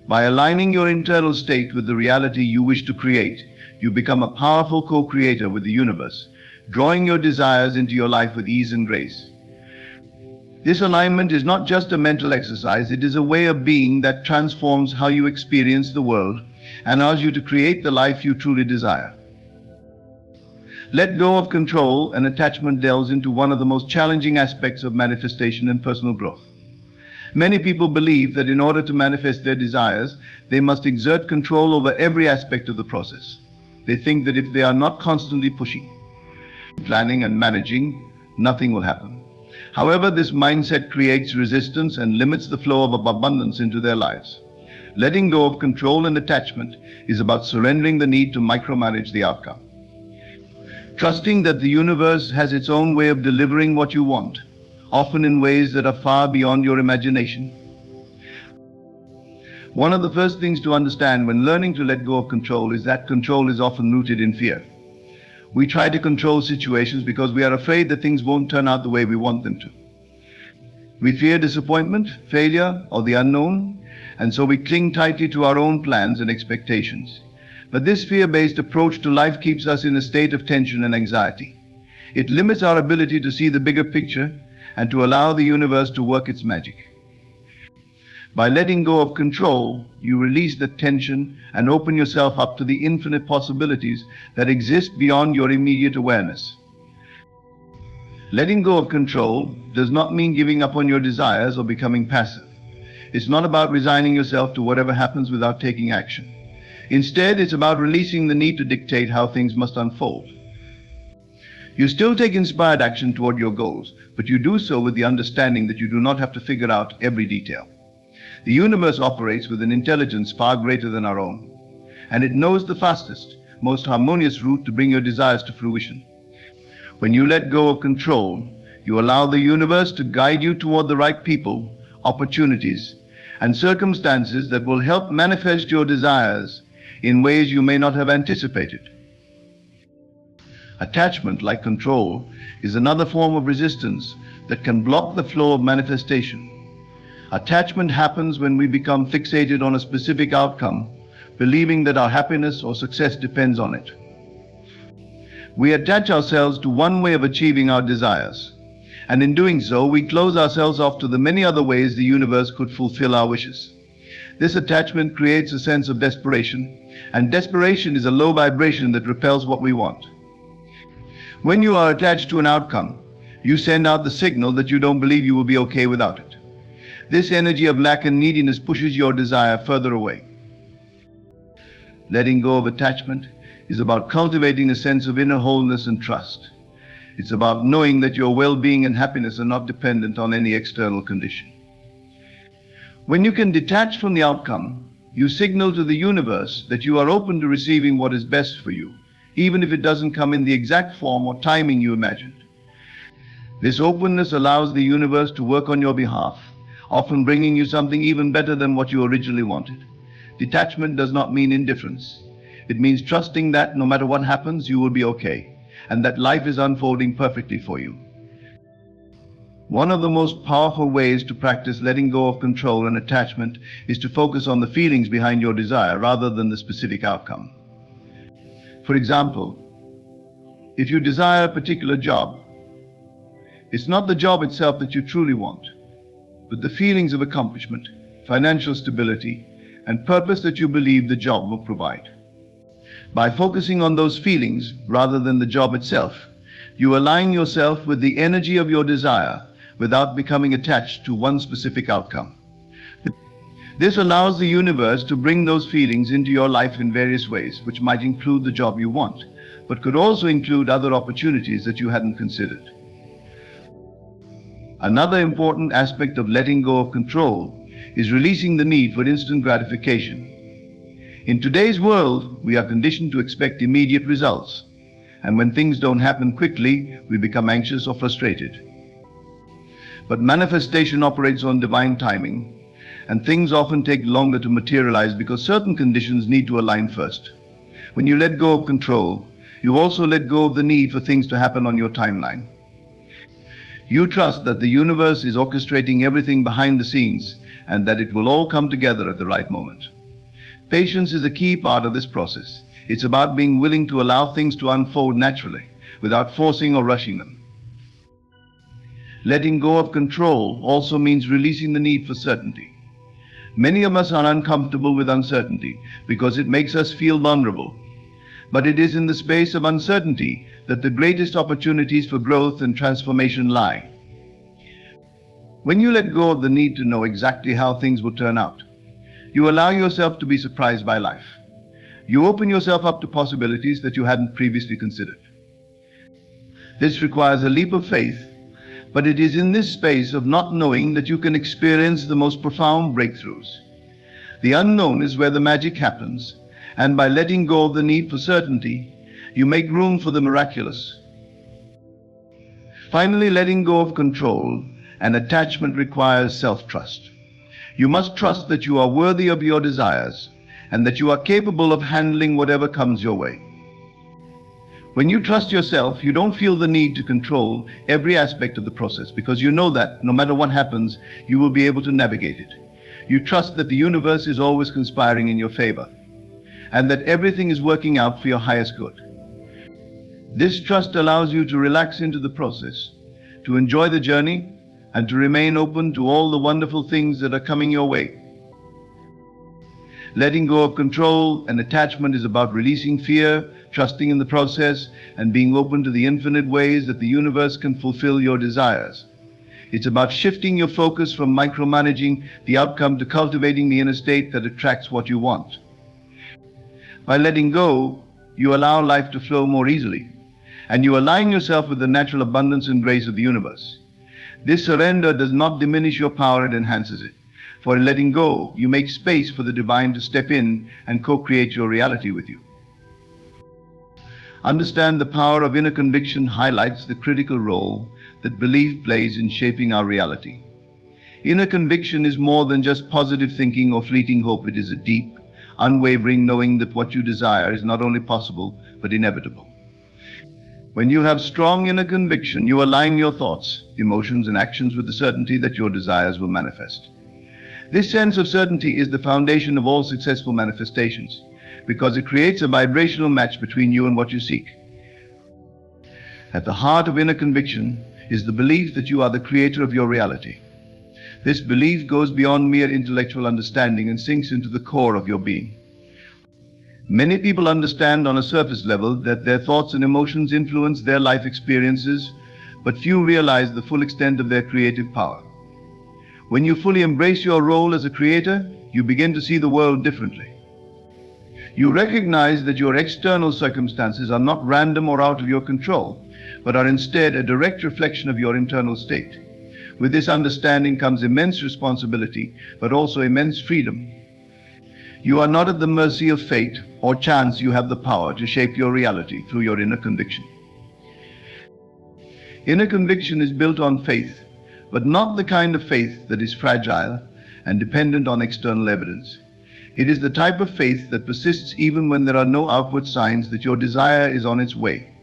By aligning your internal state with the reality you wish to create, You become a powerful co-creator with the universe, drawing your desires into your life with ease and grace. This alignment is not just a mental exercise, it is a way of being that transforms how you experience the world and allows you to create the life you truly desire. Let go of control and attachment delves into one of the most challenging aspects of manifestation and personal growth. Many people believe that in order to manifest their desires, they must exert control over every aspect of the process. They think that if they are not constantly pushing, planning and managing, nothing will happen. However, this mindset creates resistance and limits the flow of abundance into their lives. Letting go of control and attachment is about surrendering the need to micromanage the outcome. Trusting that the universe has its own way of delivering what you want, often in ways that are far beyond your imagination. One of the first things to understand when learning to let go of control is that control is often rooted in fear. We try to control situations because we are afraid that things won't turn out the way we want them to. We fear disappointment, failure, or the unknown, and so we cling tightly to our own plans and expectations. But this fear-based approach to life keeps us in a state of tension and anxiety. It limits our ability to see the bigger picture and to allow the universe to work its magic. By letting go of control, you release the tension and open yourself up to the infinite possibilities that exist beyond your immediate awareness. Letting go of control does not mean giving up on your desires or becoming passive. It's not about resigning yourself to whatever happens without taking action. Instead, it's about releasing the need to dictate how things must unfold. You still take inspired action toward your goals, but you do so with the understanding that you do not have to figure out every detail. The universe operates with an intelligence far greater than our own, and it knows the fastest, most harmonious route to bring your desires to fruition. When you let go of control, you allow the universe to guide you toward the right people, opportunities, and circumstances that will help manifest your desires in ways you may not have anticipated. Attachment, like control, is another form of resistance that can block the flow of manifestation. Attachment happens when we become fixated on a specific outcome, believing that our happiness or success depends on it. We attach ourselves to one way of achieving our desires, and in doing so, we close ourselves off to the many other ways the universe could fulfill our wishes. This attachment creates a sense of desperation, and desperation is a low vibration that repels what we want. When you are attached to an outcome, you send out the signal that you don't believe you will be okay without it. This energy of lack and neediness pushes your desire further away. Letting go of attachment is about cultivating a sense of inner wholeness and trust. It's about knowing that your well-being and happiness are not dependent on any external condition. When you can detach from the outcome, you signal to the universe that you are open to receiving what is best for you, even if it doesn't come in the exact form or timing you imagined. This openness allows the universe to work on your behalf, often bringing you something even better than what you originally wanted. Detachment does not mean indifference. It means trusting that no matter what happens, you will be okay, and that life is unfolding perfectly for you. One of the most powerful ways to practice letting go of control and attachment is to focus on the feelings behind your desire rather than the specific outcome. For example, if you desire a particular job, it's not the job itself that you truly want, but the feelings of accomplishment, financial stability, and purpose that you believe the job will provide. By focusing on those feelings rather than the job itself, you align yourself with the energy of your desire without becoming attached to one specific outcome. This allows the universe to bring those feelings into your life in various ways, which might include the job you want, but could also include other opportunities that you hadn't considered. Another important aspect of letting go of control is releasing the need for instant gratification. In today's world, we are conditioned to expect immediate results, and when things don't happen quickly, we become anxious or frustrated. But manifestation operates on divine timing, and things often take longer to materialize because certain conditions need to align first. When you let go of control, you also let go of the need for things to happen on your timeline. You trust that the universe is orchestrating everything behind the scenes and that it will all come together at the right moment. Patience is a key part of this process. It's about being willing to allow things to unfold naturally, without forcing or rushing them. Letting go of control also means releasing the need for certainty. Many of us are uncomfortable with uncertainty because it makes us feel vulnerable. But it is in the space of uncertainty that the greatest opportunities for growth and transformation lie. When you let go of the need to know exactly how things will turn out, you allow yourself to be surprised by life. You open yourself up to possibilities that you hadn't previously considered. This requires a leap of faith, but it is in this space of not knowing that you can experience the most profound breakthroughs. The unknown is where the magic happens, and by letting go of the need for certainty, you make room for the miraculous. Finally, letting go of control and attachment requires self-trust. You must trust that you are worthy of your desires and that you are capable of handling whatever comes your way. When you trust yourself, you don't feel the need to control every aspect of the process because you know that no matter what happens, you will be able to navigate it. You trust that the universe is always conspiring in your favor and that everything is working out for your highest good. This trust allows you to relax into the process, to enjoy the journey, and to remain open to all the wonderful things that are coming your way. Letting go of control and attachment is about releasing fear, trusting in the process, and being open to the infinite ways that the universe can fulfill your desires. It's about shifting your focus from micromanaging the outcome to cultivating the inner state that attracts what you want. By letting go, you allow life to flow more easily, and you align yourself with the natural abundance and grace of the universe. This surrender does not diminish your power, it enhances it. For in letting go, you make space for the divine to step in and co-create your reality with you. Understand the power of inner conviction highlights the critical role that belief plays in shaping our reality. Inner conviction is more than just positive thinking or fleeting hope. It is a deep, unwavering knowing that what you desire is not only possible, but inevitable. When you have strong inner conviction, you align your thoughts, emotions, and actions with the certainty that your desires will manifest. This sense of certainty is the foundation of all successful manifestations, because it creates a vibrational match between you and what you seek. At the heart of inner conviction is the belief that you are the creator of your reality. This belief goes beyond mere intellectual understanding and sinks into the core of your being. Many people understand on a surface level that their thoughts and emotions influence their life experiences, but few realize the full extent of their creative power. When you fully embrace your role as a creator, you begin to see the world differently. You recognize that your external circumstances are not random or out of your control, but are instead a direct reflection of your internal state. With this understanding comes immense responsibility, but also immense freedom. You are not at the mercy of fate or chance. You have the power to shape your reality through your inner conviction. Inner conviction is built on faith, but not the kind of faith that is fragile and dependent on external evidence. It is the type of faith that persists even when there are no outward signs that your desire is on its way.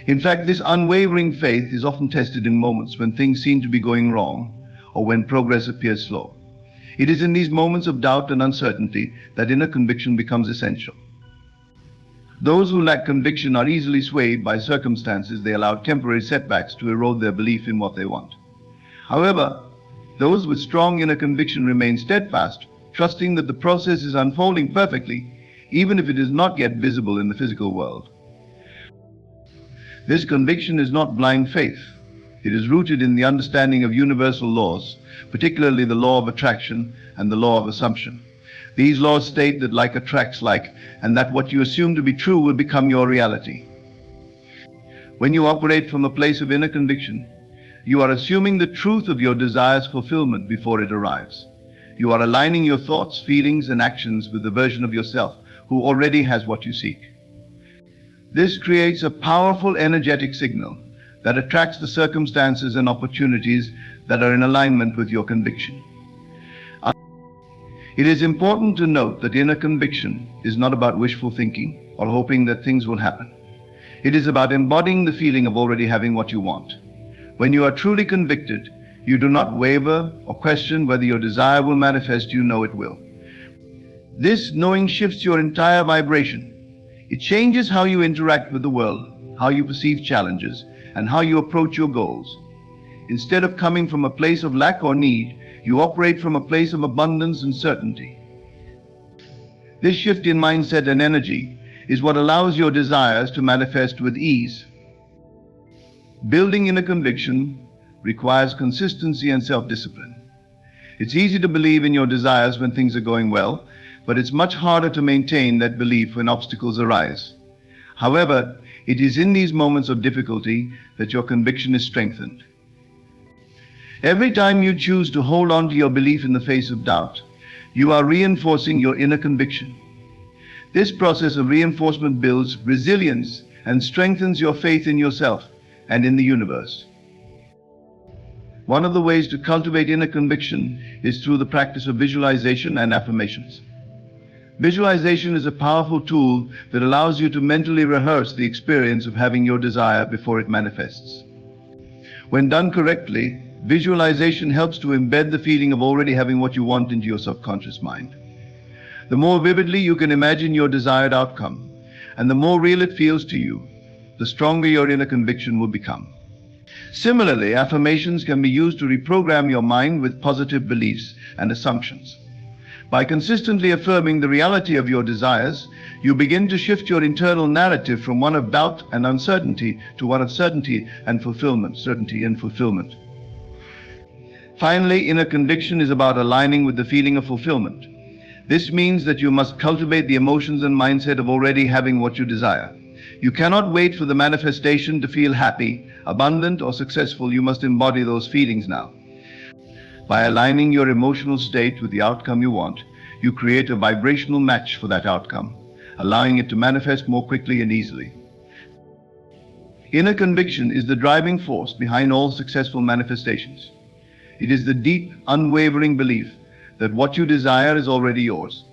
In fact, this unwavering faith is often tested in moments when things seem to be going wrong or when progress appears slow. It is in these moments of doubt and uncertainty that inner conviction becomes essential. Those who lack conviction are easily swayed by circumstances. They allow temporary setbacks to erode their belief in what they want. However, those with strong inner conviction remain steadfast, trusting that the process is unfolding perfectly, even if it is not yet visible in the physical world. This conviction is not blind faith. It is rooted in the understanding of universal laws, particularly the law of attraction and the law of assumption. These laws state that like attracts like, and that what you assume to be true will become your reality. When you operate from a place of inner conviction, you are assuming the truth of your desire's fulfillment before it arrives. You are aligning your thoughts, feelings, and actions with the version of yourself who already has what you seek. This creates a powerful energetic signal that attracts the circumstances and opportunities that are in alignment with your conviction. It is important to note that inner conviction is not about wishful thinking or hoping that things will happen. It is about embodying the feeling of already having what you want. When you are truly convicted, you do not waver or question whether your desire will manifest. You know it will. This knowing shifts your entire vibration. It changes how you interact with the world, how you perceive challenges, and how you approach your goals. Instead of coming from a place of lack or need, you operate from a place of abundance and certainty. This shift in mindset and energy is what allows your desires to manifest with ease. Building inner conviction requires consistency and self-discipline. It's easy to believe in your desires when things are going well, but it's much harder to maintain that belief when obstacles arise. However, it is in these moments of difficulty that your conviction is strengthened. Every time you choose to hold on to your belief in the face of doubt, you are reinforcing your inner conviction. This process of reinforcement builds resilience and strengthens your faith in yourself and in the universe. One of the ways to cultivate inner conviction is through the practice of visualization and affirmations. Visualization is a powerful tool that allows you to mentally rehearse the experience of having your desire before it manifests. When done correctly, visualization helps to embed the feeling of already having what you want into your subconscious mind. The more vividly you can imagine your desired outcome, and the more real it feels to you, the stronger your inner conviction will become. Similarly, affirmations can be used to reprogram your mind with positive beliefs and assumptions. By consistently affirming the reality of your desires, you begin to shift your internal narrative from one of doubt and uncertainty to one of certainty and fulfillment. Finally, inner conviction is about aligning with the feeling of fulfillment. This means that you must cultivate the emotions and mindset of already having what you desire. You cannot wait for the manifestation to feel happy, abundant, or successful. You must embody those feelings now. By aligning your emotional state with the outcome you want, you create a vibrational match for that outcome, allowing it to manifest more quickly and easily. Inner conviction is the driving force behind all successful manifestations. It is the deep, unwavering belief that what you desire is already yours.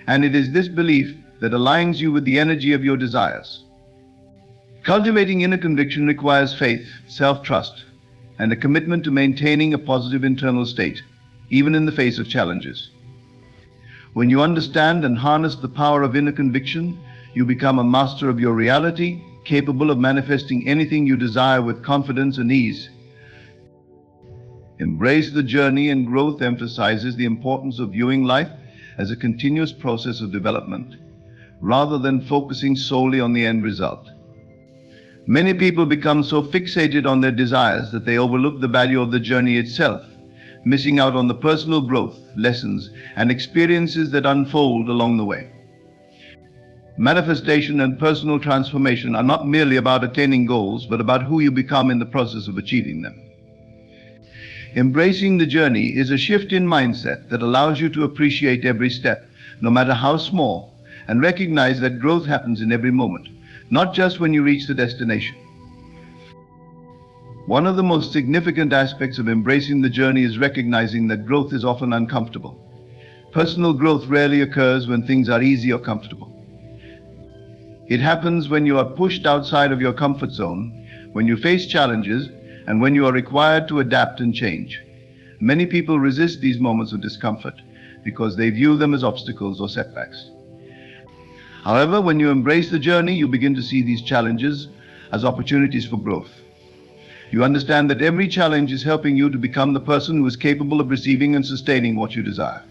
And it is this belief that aligns you with the energy of your desires. Cultivating inner conviction requires faith, self-trust, and a commitment to maintaining a positive internal state, even in the face of challenges. When you understand and harness the power of inner conviction, you become a master of your reality, capable of manifesting anything you desire with confidence and ease. Embrace the journey and growth emphasizes the importance of viewing life as a continuous process of development, rather than focusing solely on the end result. Many people become so fixated on their desires that they overlook the value of the journey itself, missing out on the personal growth, lessons, and experiences that unfold along the way. Manifestation and personal transformation are not merely about attaining goals, but about who you become in the process of achieving them. Embracing the journey is a shift in mindset that allows you to appreciate every step, no matter how small, and recognize that growth happens in every moment, not just when you reach the destination. One of the most significant aspects of embracing the journey is recognizing that growth is often uncomfortable. Personal growth rarely occurs when things are easy or comfortable. It happens when you are pushed outside of your comfort zone, when you face challenges, and when you are required to adapt and change. Many people resist these moments of discomfort because they view them as obstacles or setbacks. However, when you embrace the journey, you begin to see these challenges as opportunities for growth. You understand that every challenge is helping you to become the person who is capable of receiving and sustaining what you desire.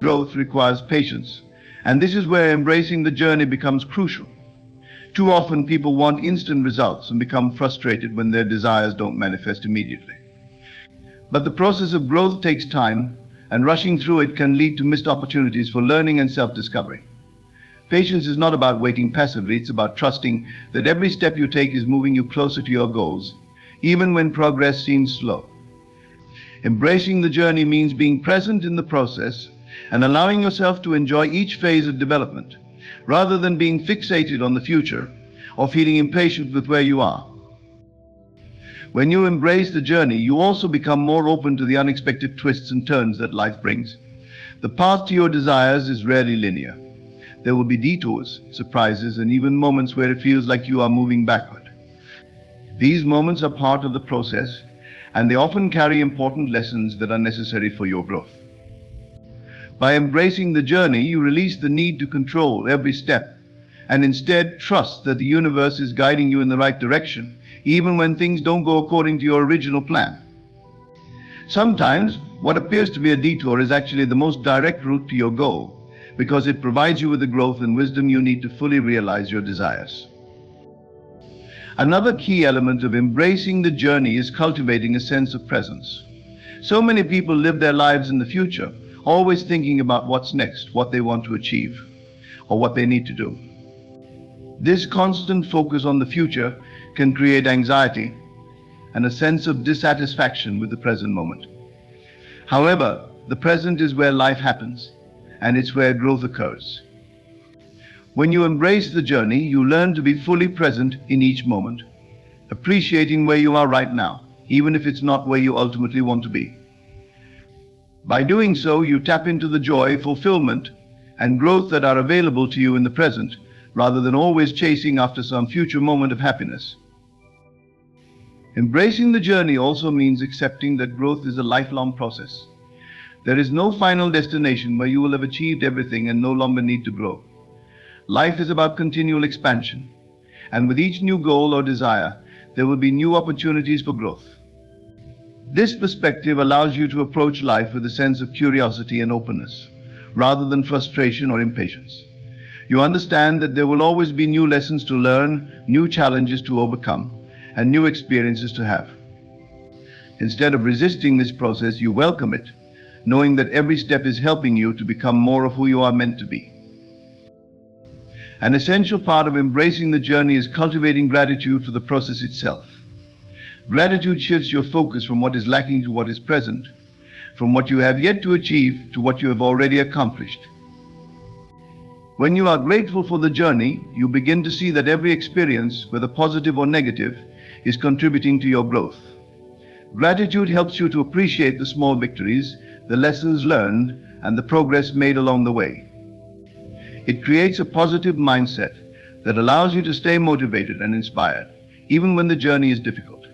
Growth requires patience, and this is where embracing the journey becomes crucial. Too often people want instant results and become frustrated when their desires don't manifest immediately. But the process of growth takes time, and rushing through it can lead to missed opportunities for learning and self-discovery. Patience is not about waiting passively, it's about trusting that every step you take is moving you closer to your goals, even when progress seems slow. Embracing the journey means being present in the process and allowing yourself to enjoy each phase of development, rather than being fixated on the future or feeling impatient with where you are. When you embrace the journey, you also become more open to the unexpected twists and turns that life brings. The path to your desires is rarely linear. There will be detours, surprises, and even moments where it feels like you are moving backward. These moments are part of the process, and they often carry important lessons that are necessary for your growth. By embracing the journey, you release the need to control every step and instead trust that the universe is guiding you in the right direction, even when things don't go according to your original plan. Sometimes, what appears to be a detour is actually the most direct route to your goal, because it provides you with the growth and wisdom you need to fully realize your desires. Another key element of embracing the journey is cultivating a sense of presence. So many people live their lives in the future, always thinking about what's next, what they want to achieve, or what they need to do. This constant focus on the future can create anxiety and a sense of dissatisfaction with the present moment. However, the present is where life happens, and it's where growth occurs. When you embrace the journey, you learn to be fully present in each moment, appreciating where you are right now, even if it's not where you ultimately want to be. By doing so, you tap into the joy, fulfillment, and growth that are available to you in the present, rather than always chasing after some future moment of happiness. Embracing the journey also means accepting that growth is a lifelong process. There is no final destination where you will have achieved everything and no longer need to grow. Life is about continual expansion, and with each new goal or desire, there will be new opportunities for growth. This perspective allows you to approach life with a sense of curiosity and openness, rather than frustration or impatience. You understand that there will always be new lessons to learn, new challenges to overcome, and new experiences to have. Instead of resisting this process, you welcome it, knowing that every step is helping you to become more of who you are meant to be. An essential part of embracing the journey is cultivating gratitude for the process itself. Gratitude shifts your focus from what is lacking to what is present, from what you have yet to achieve to what you have already accomplished. When you are grateful for the journey, you begin to see that every experience, whether positive or negative, is contributing to your growth. Gratitude helps you to appreciate the small victories, the lessons learned, and the progress made along the way. It creates a positive mindset that allows you to stay motivated and inspired, even when the journey is difficult.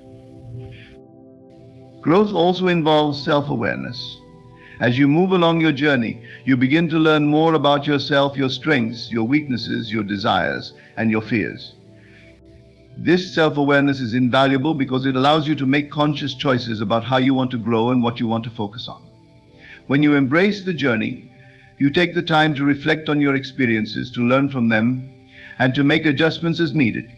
Growth also involves self-awareness. As you move along your journey, you begin to learn more about yourself, your strengths, your weaknesses, your desires, and your fears. This self-awareness is invaluable because it allows you to make conscious choices about how you want to grow and what you want to focus on. When you embrace the journey, you take the time to reflect on your experiences, to learn from them, and to make adjustments as needed.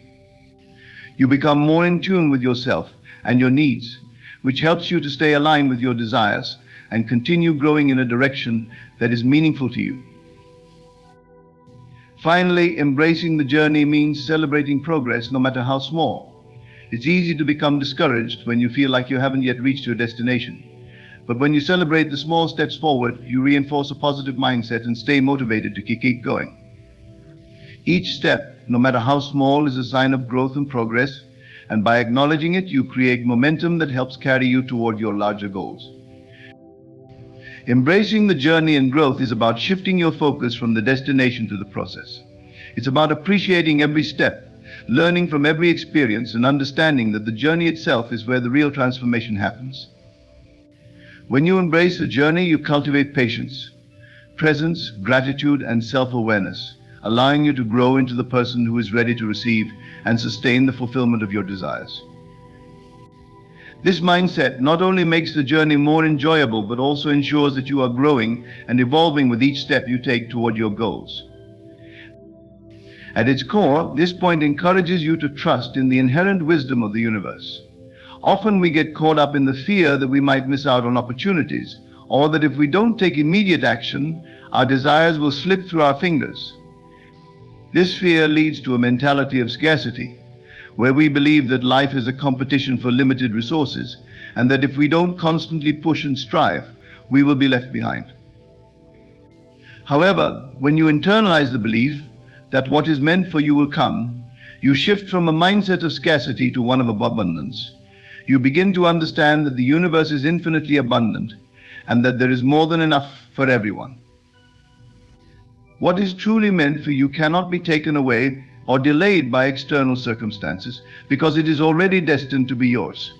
You become more in tune with yourself and your needs, which helps you to stay aligned with your desires and continue growing in a direction that is meaningful to you. Finally, embracing the journey means celebrating progress, no matter how small. It's easy to become discouraged when you feel like you haven't yet reached your destination. But when you celebrate the small steps forward, you reinforce a positive mindset and stay motivated to keep going. Each step, no matter how small, is a sign of growth and progress, and by acknowledging it, you create momentum that helps carry you toward your larger goals. Embracing the journey and growth is about shifting your focus from the destination to the process. It's about appreciating every step, learning from every experience, and understanding that the journey itself is where the real transformation happens. When you embrace the journey, you cultivate patience, presence, gratitude, and self-awareness, allowing you to grow into the person who is ready to receive and sustain the fulfillment of your desires. This mindset not only makes the journey more enjoyable, but also ensures that you are growing and evolving with each step you take toward your goals. At its core, this point encourages you to trust in the inherent wisdom of the universe. Often we get caught up in the fear that we might miss out on opportunities, or that if we don't take immediate action, our desires will slip through our fingers. This fear leads to a mentality of scarcity, where we believe that life is a competition for limited resources, and that if we don't constantly push and strive, we will be left behind. However, when you internalize the belief that what is meant for you will come, you shift from a mindset of scarcity to one of abundance. You begin to understand that the universe is infinitely abundant, and that there is more than enough for everyone. What is truly meant for you cannot be taken away or delayed by external circumstances, because it is already destined to be yours.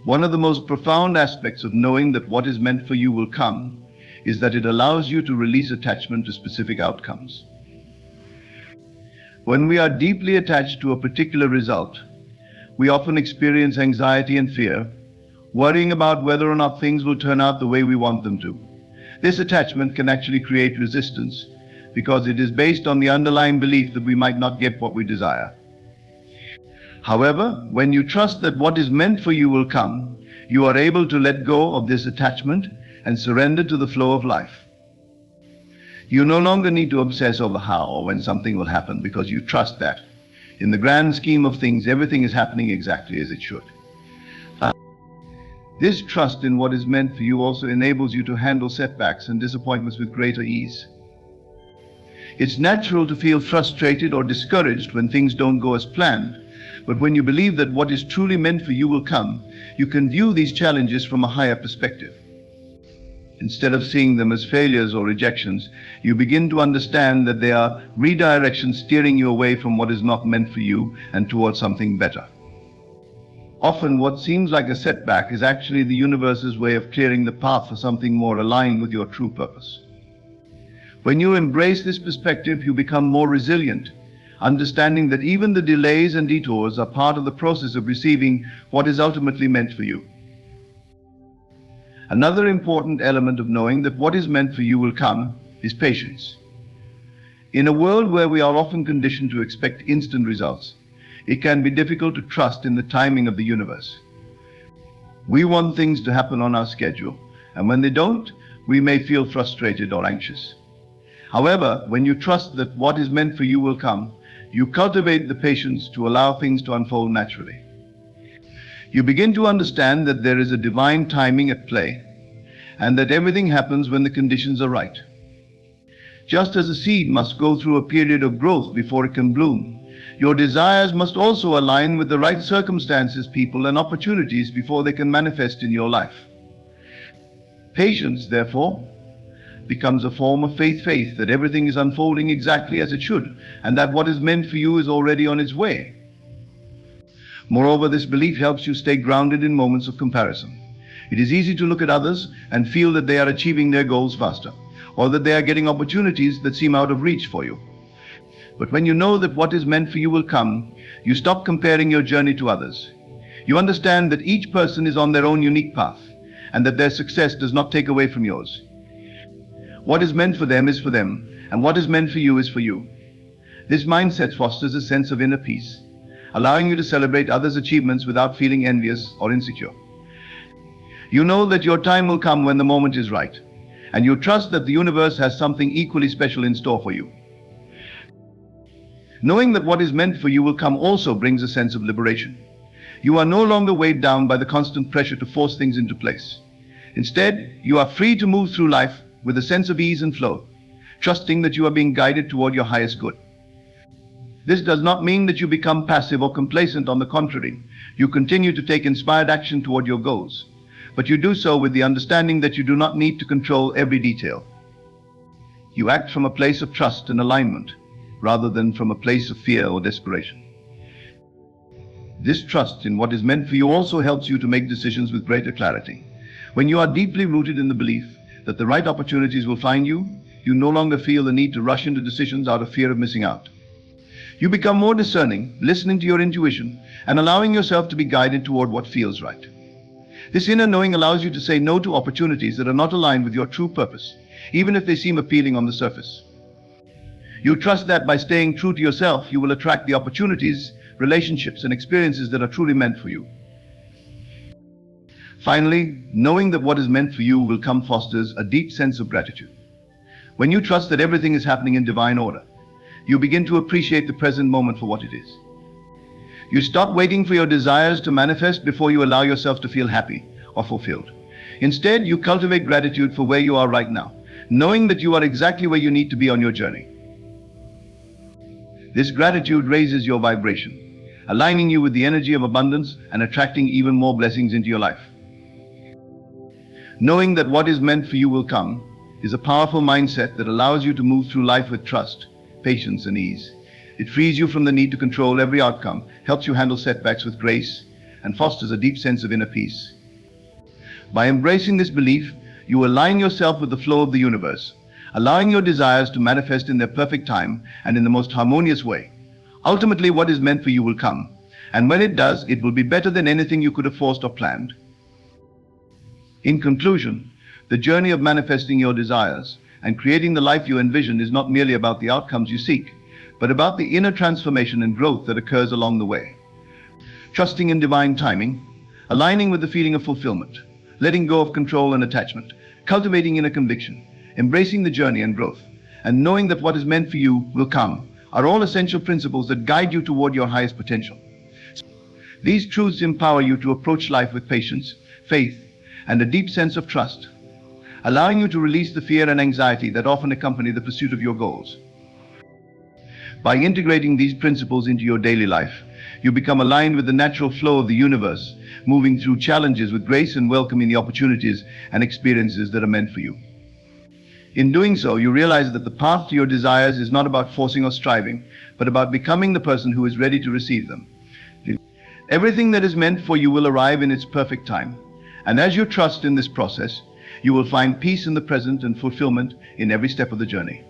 One of the most profound aspects of knowing that what is meant for you will come is that it allows you to release attachment to specific outcomes. When we are deeply attached to a particular result, we often experience anxiety and fear, worrying about whether or not things will turn out the way we want them to. This attachment can actually create resistance because it is based on the underlying belief that we might not get what we desire. However, when you trust that what is meant for you will come, you are able to let go of this attachment and surrender to the flow of life. You no longer need to obsess over how or when something will happen because you trust that, in the grand scheme of things, everything is happening exactly as it should. This trust in what is meant for you also enables you to handle setbacks and disappointments with greater ease. It's natural to feel frustrated or discouraged when things don't go as planned, but when you believe that what is truly meant for you will come, you can view these challenges from a higher perspective. Instead of seeing them as failures or rejections, you begin to understand that they are redirections steering you away from what is not meant for you and towards something better. Often what seems like a setback is actually the universe's way of clearing the path for something more aligned with your true purpose. When you embrace this perspective, you become more resilient, understanding that even the delays and detours are part of the process of receiving what is ultimately meant for you. Another important element of knowing that what is meant for you will come is patience. In a world where we are often conditioned to expect instant results, it can be difficult to trust in the timing of the universe. We want things to happen on our schedule, and when they don't, we may feel frustrated or anxious. However, when you trust that what is meant for you will come, you cultivate the patience to allow things to unfold naturally. You begin to understand that there is a divine timing at play, and that everything happens when the conditions are right. Just as a seed must go through a period of growth before it can bloom, your desires must also align with the right circumstances, people, and opportunities before they can manifest in your life. Patience, therefore, becomes a form of faith that everything is unfolding exactly as it should, and that what is meant for you is already on its way. Moreover, this belief helps you stay grounded in moments of comparison. It is easy to look at others and feel that they are achieving their goals faster, or that they are getting opportunities that seem out of reach for you. But when you know that what is meant for you will come, you stop comparing your journey to others. You understand that each person is on their own unique path, and that their success does not take away from yours. What is meant for them is for them, and what is meant for you is for you. This mindset fosters a sense of inner peace, allowing you to celebrate others' achievements without feeling envious or insecure. You know that your time will come when the moment is right, and you trust that the universe has something equally special in store for you. Knowing that what is meant for you will come also brings a sense of liberation. You are no longer weighed down by the constant pressure to force things into place. Instead, you are free to move through life with a sense of ease and flow, trusting that you are being guided toward your highest good. This does not mean that you become passive or complacent. On the contrary, you continue to take inspired action toward your goals, but you do so with the understanding that you do not need to control every detail. You act from a place of trust and alignment, rather than from a place of fear or desperation. This trust in what is meant for you also helps you to make decisions with greater clarity. When you are deeply rooted in the belief that the right opportunities will find you, you no longer feel the need to rush into decisions out of fear of missing out. You become more discerning, listening to your intuition, and allowing yourself to be guided toward what feels right. This inner knowing allows you to say no to opportunities that are not aligned with your true purpose, even if they seem appealing on the surface. You trust that by staying true to yourself, you will attract the opportunities, relationships, and experiences that are truly meant for you. Finally, knowing that what is meant for you will come fosters a deep sense of gratitude. When you trust that everything is happening in divine order, you begin to appreciate the present moment for what it is. You stop waiting for your desires to manifest before you allow yourself to feel happy or fulfilled. Instead, you cultivate gratitude for where you are right now, knowing that you are exactly where you need to be on your journey. This gratitude raises your vibration, aligning you with the energy of abundance and attracting even more blessings into your life. Knowing that what is meant for you will come is a powerful mindset that allows you to move through life with trust, patience, and ease. It frees you from the need to control every outcome, helps you handle setbacks with grace, and fosters a deep sense of inner peace. By embracing this belief, you align yourself with the flow of the universe, allowing your desires to manifest in their perfect time and in the most harmonious way, Ultimately, what is meant for you will come. And when it does, it will be better than anything you could have forced or planned. In conclusion, the journey of manifesting your desires and creating the life you envision is not merely about the outcomes you seek, but about the inner transformation and growth that occurs along the way. Trusting in divine timing, aligning with the feeling of fulfillment, letting go of control and attachment, cultivating inner conviction, embracing the journey and growth, and knowing that what is meant for you will come are all essential principles that guide you toward your highest potential. These truths empower you to approach life with patience, faith, and a deep sense of trust, allowing you to release the fear and anxiety that often accompany the pursuit of your goals. By integrating these principles into your daily life, you become aligned with the natural flow of the universe, moving through challenges with grace and welcoming the opportunities and experiences that are meant for you. In doing so, you realize that the path to your desires is not about forcing or striving, but about becoming the person who is ready to receive them. Everything that is meant for you will arrive in its perfect time, and as you trust in this process, you will find peace in the present and fulfillment in every step of the journey.